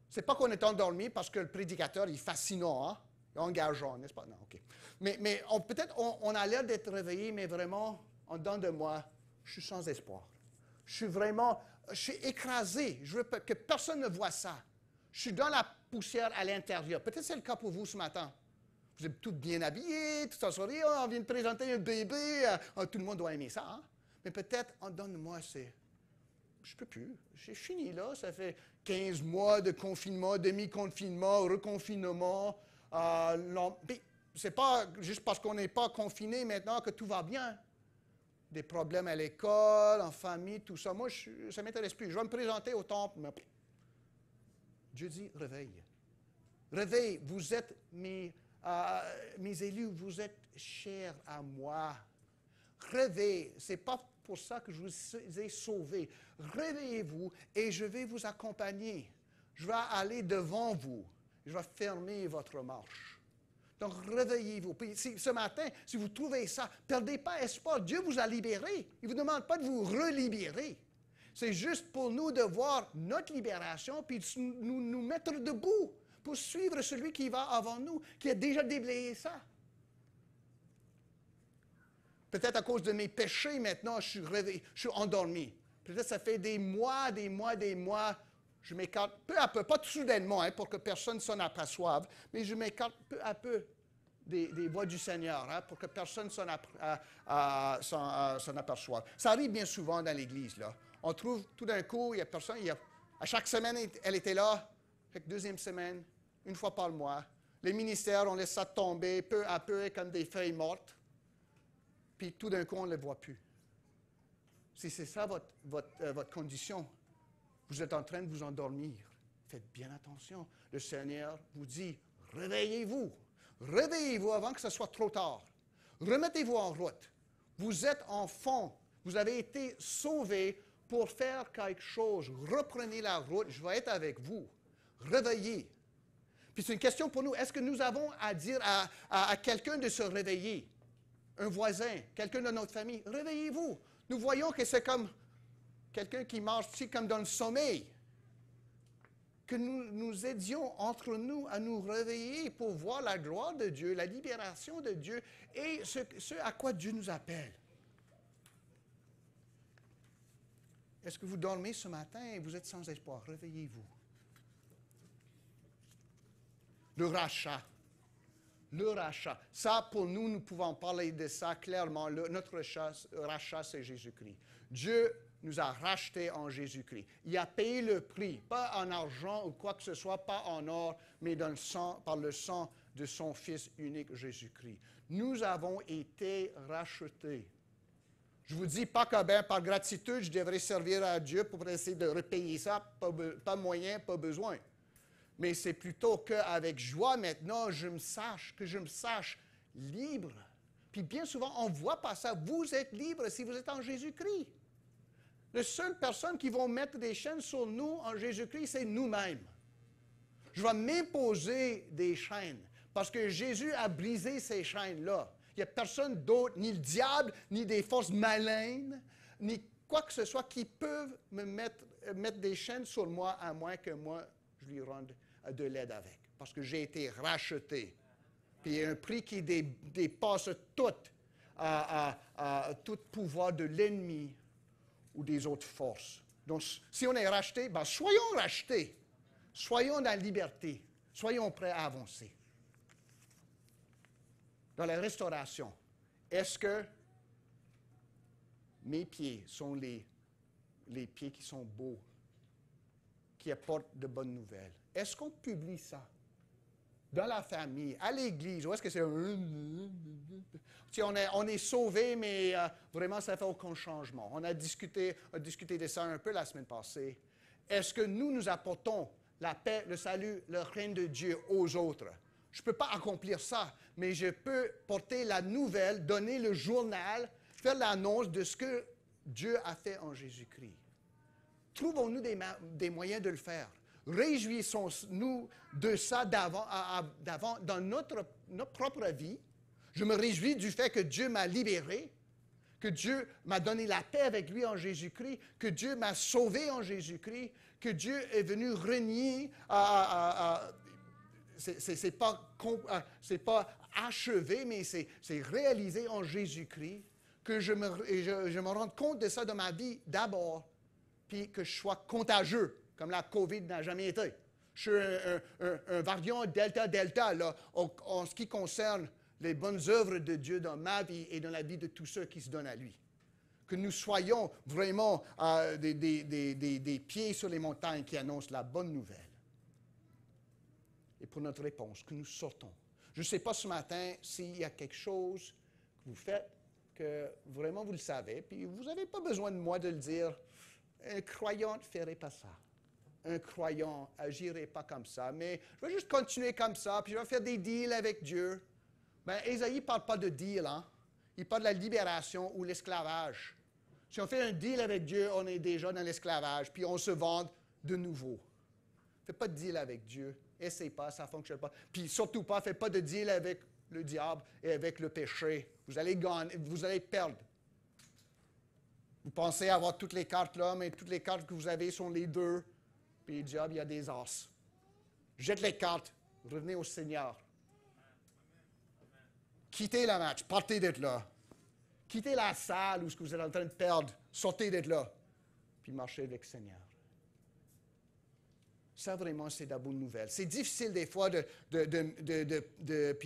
ce n'est pas qu'on est endormi parce que le prédicateur est fascinant, hein? Engageant, n'est-ce pas? Non, OK. Mais peut-être on a l'air d'être réveillé, mais vraiment, en dedans de moi, je suis sans espoir. Je suis écrasé. Je veux que personne ne voit ça. Je suis dans la poussière à l'intérieur. Peut-être c'est le cas pour vous ce matin. Vous êtes toutes bien habillées, tout en sourire, on vient de présenter un bébé, tout le monde doit aimer ça, hein? Mais peut-être en dedans de moi, c'est... Je ne peux plus. J'ai fini là. Ça fait 15 mois de confinement, demi-confinement, reconfinement. Ce n'est pas juste parce qu'on n'est pas confiné maintenant que tout va bien. Des problèmes à l'école, en famille, tout ça. Moi, ça ne m'intéresse plus. Je vais me présenter au temple. Mais... Dieu dit, réveille. Réveille, vous êtes mes élus, vous êtes chers à moi. Réveille, ce n'est pas pour ça que je vous ai sauvés. Réveillez-vous et je vais vous accompagner. Je vais aller devant vous. Je vais fermer votre marche. Donc, réveillez-vous. Puis, ce matin, si vous trouvez ça, ne perdez pas espoir. Dieu vous a libérés. Il ne vous demande pas de vous relibérer. C'est juste pour nous de voir notre libération puis de nous mettre debout pour suivre celui qui va avant nous, qui a déjà déblayé ça. Peut-être à cause de mes péchés, maintenant, je suis réveillé, je suis endormi. Peut-être ça fait des mois, je m'écarte peu à peu, pas tout soudainement, hein, pour que personne s'en aperçoive, mais je m'écarte peu à peu des voies du Seigneur, hein, pour que personne s'en aperçoive. Ça arrive bien souvent dans l'Église, là. On trouve tout d'un coup, il y a personne, à chaque semaine, elle était là, chaque deuxième semaine, une fois par mois. Les ministères, on laisse ça tomber peu à peu comme des feuilles mortes. Puis tout d'un coup, on ne le voit plus. Si c'est ça votre condition, vous êtes en train de vous endormir. Faites bien attention. Le Seigneur vous dit, réveillez-vous. Réveillez-vous avant que ce soit trop tard. Remettez-vous en route. Vous êtes enfant. Vous avez été sauvés pour faire quelque chose. Reprenez la route. Je vais être avec vous. Réveillez. Puis c'est une question pour nous. Est-ce que nous avons à dire à quelqu'un de se réveiller? Un voisin, quelqu'un de notre famille, réveillez-vous. Nous voyons que c'est comme quelqu'un qui marche ici comme dans le sommeil. Que nous aidions entre nous à nous réveiller pour voir la gloire de Dieu, la libération de Dieu et ce à quoi Dieu nous appelle. Est-ce que vous dormez ce matin et vous êtes sans espoir? Réveillez-vous. Le rachat. Le rachat. Ça, pour nous, nous pouvons parler de ça clairement. Notre rachat, c'est Jésus-Christ. Dieu nous a rachetés en Jésus-Christ. Il a payé le prix, pas en argent ou quoi que ce soit, pas en or, mais dans le sang, par le sang de son Fils unique, Jésus-Christ. Nous avons été rachetés. Je ne vous dis pas que par gratitude, je devrais servir à Dieu pour essayer de repayer ça. Pas moyen, pas besoin. Mais c'est plutôt qu'avec joie, maintenant, que je me sache libre. Puis bien souvent, on ne voit pas ça. Vous êtes libre si vous êtes en Jésus-Christ. La seule personne qui va mettre des chaînes sur nous en Jésus-Christ, c'est nous-mêmes. Je vais m'imposer des chaînes parce que Jésus a brisé ces chaînes-là. Il n'y a personne d'autre, ni le diable, ni des forces malignes, ni quoi que ce soit qui peuvent me mettre des chaînes sur moi, à moins que moi, je lui rende de l'aide avec. Parce que j'ai été racheté. Puis il y a un prix qui dépasse tout pouvoir de l'ennemi ou des autres forces. Donc, si on est racheté, ben, soyons rachetés. Soyons dans la liberté. Soyons prêts à avancer. Dans la restauration, est-ce que mes pieds sont les pieds qui sont beaux, qui apportent de bonnes nouvelles? Est-ce qu'on publie ça? Dans la famille, à l'église, ou est-ce que c'est... On est sauvés, mais vraiment, ça ne fait aucun changement. On a discuté de ça un peu la semaine passée. Est-ce que nous apportons la paix, le salut, le règne de Dieu aux autres? Je ne peux pas accomplir ça, mais je peux porter la nouvelle, donner le journal, faire l'annonce de ce que Dieu a fait en Jésus-Christ. Trouvons-nous des moyens de le faire. Réjouissons-nous de ça d'avant dans notre propre vie. Je me réjouis du fait que Dieu m'a libéré, que Dieu m'a donné la paix avec lui en Jésus-Christ, que Dieu m'a sauvé en Jésus-Christ, que Dieu est venu renier. C'est pas achevé, mais c'est réalisé en Jésus-Christ, que je me rende compte de ça dans ma vie d'abord, puis que je sois contagieux, comme la COVID n'a jamais été. Je suis un variant delta, là, en ce qui concerne les bonnes œuvres de Dieu dans ma vie et dans la vie de tous ceux qui se donnent à lui. Que nous soyons vraiment des pieds sur les montagnes qui annoncent la bonne nouvelle. Et pour notre réponse, que nous sortons. Je ne sais pas ce matin s'il y a quelque chose que vous faites, que vraiment vous le savez, puis vous n'avez pas besoin de moi de le dire. Un croyant ne ferait pas ça. Un croyant n'agirait pas comme ça, mais je vais juste continuer comme ça, puis je vais faire des deals avec Dieu. Bien, Ésaïe ne parle pas de deal, hein? Il parle de la libération ou l'esclavage. Si on fait un deal avec Dieu, on est déjà dans l'esclavage, puis on se vend de nouveau. Ne fais pas de deal avec Dieu. Essaye pas, ça ne fonctionne pas. Puis surtout pas, fais pas de deal avec le diable et avec le péché. Vous allez gagner, vous allez perdre. Vous pensez avoir toutes les cartes là, mais toutes les cartes que vous avez sont les deux. Puis le diable, il y a des as. Jette les cartes, revenez au Seigneur. Quittez le match, partez d'être là. Quittez la salle où vous êtes en train de perdre, sortez d'être là. Puis marchez avec le Seigneur. Ça, vraiment, c'est de la bonne nouvelle. C'est difficile des fois puis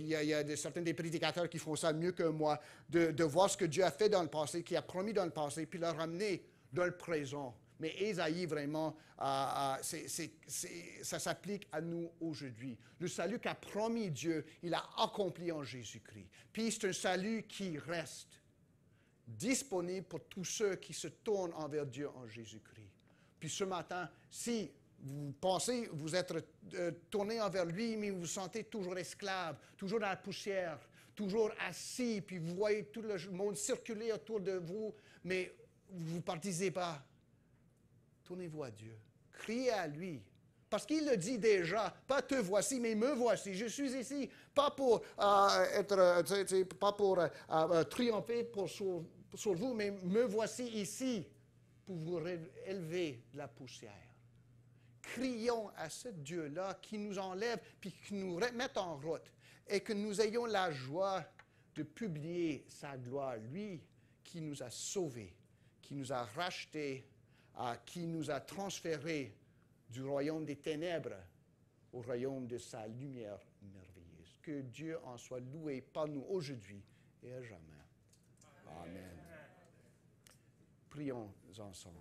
il y a certains des prédicateurs qui font ça mieux que moi, de voir ce que Dieu a fait dans le passé, qu'il a promis dans le passé, puis le ramener dans le présent. Mais Ésaïe, vraiment, ça s'applique à nous aujourd'hui. Le salut qu'a promis Dieu, il a accompli en Jésus-Christ. Puis c'est un salut qui reste disponible pour tous ceux qui se tournent envers Dieu en Jésus-Christ. Puis ce matin, si vous pensez vous être tourné envers lui, mais vous vous sentez toujours esclave, toujours dans la poussière, toujours assis, puis vous voyez tout le monde circuler autour de vous, mais vous ne participez pas. Tournez-vous à Dieu. Criez à lui. Parce qu'il le dit déjà, pas te voici, mais me voici. Je suis ici, pas pour triompher sur vous, mais me voici ici pour vous élever de la poussière. Crions à ce Dieu-là qui nous enlève puis qui nous remette en route et que nous ayons la joie de publier sa gloire, lui qui nous a sauvés, qui nous a rachetés, qui nous a transférés du royaume des ténèbres au royaume de sa lumière merveilleuse. Que Dieu en soit loué par nous aujourd'hui et à jamais. Amen. Prions ensemble.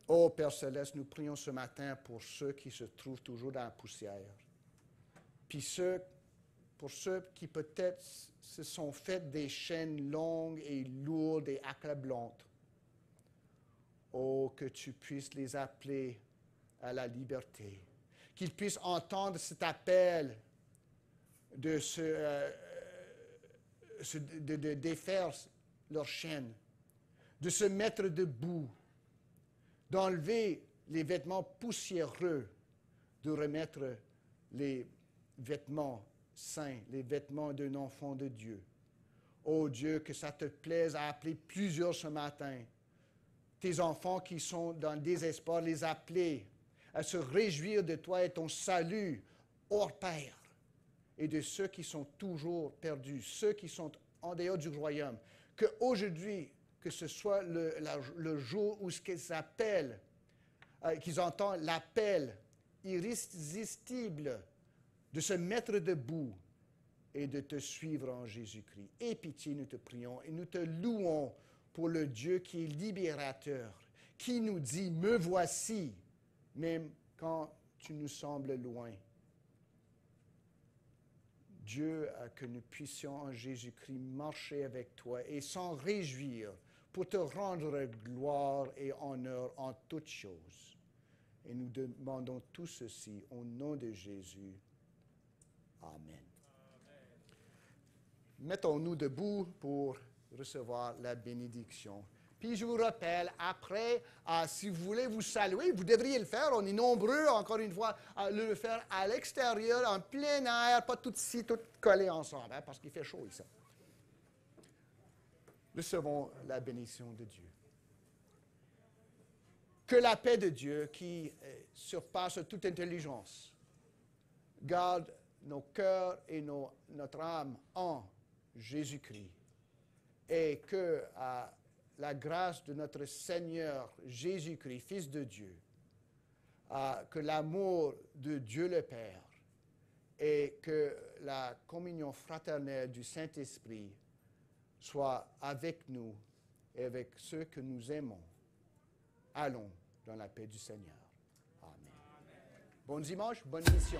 Ô Père Céleste, nous prions ce matin pour ceux qui se trouvent toujours dans la poussière. Puis pour ceux qui peut-être se sont fait des chaînes longues et lourdes et accablantes. Oh, que tu puisses les appeler à la liberté. Qu'ils puissent entendre cet appel de défaire leurs chaînes, de se mettre debout, d'enlever les vêtements poussiéreux, de remettre les vêtements saints, les vêtements d'un enfant de Dieu. Oh Dieu, que ça te plaise à appeler plusieurs ce matin. Tes enfants qui sont dans le désespoir, les appeler à se réjouir de toi et ton salut hors pair. Et de ceux qui sont toujours perdus, ceux qui sont en dehors du royaume. Qu'aujourd'hui, que ce soit le jour où ce qu'ils appellent, qu'ils entendent l'appel irrésistible de se mettre debout et de te suivre en Jésus-Christ. Aie pitié, nous te prions, et nous te louons pour le Dieu qui est libérateur, qui nous dit, me voici, même quand tu nous sembles loin. Dieu, que nous puissions en Jésus-Christ marcher avec toi et s'en réjouir pour te rendre gloire et honneur en toutes choses. Et nous demandons tout ceci au nom de Jésus. Amen. Mettons-nous debout pour recevoir la bénédiction. Puis je vous rappelle, après, si vous voulez vous saluer, vous devriez le faire. On est nombreux, encore une fois, à le faire à l'extérieur, en plein air, pas tout ici, tout collés ensemble, hein, parce qu'il fait chaud ici. Recevons la bénédiction de Dieu. Que la paix de Dieu, qui surpasse toute intelligence, garde nos cœurs et notre âme en Jésus-Christ. Et que la grâce de notre Seigneur Jésus-Christ, Fils de Dieu, que l'amour de Dieu le Père et que la communion fraternelle du Saint-Esprit soit avec nous et avec ceux que nous aimons. Allons dans la paix du Seigneur. Amen. Bon dimanche, bonne mission.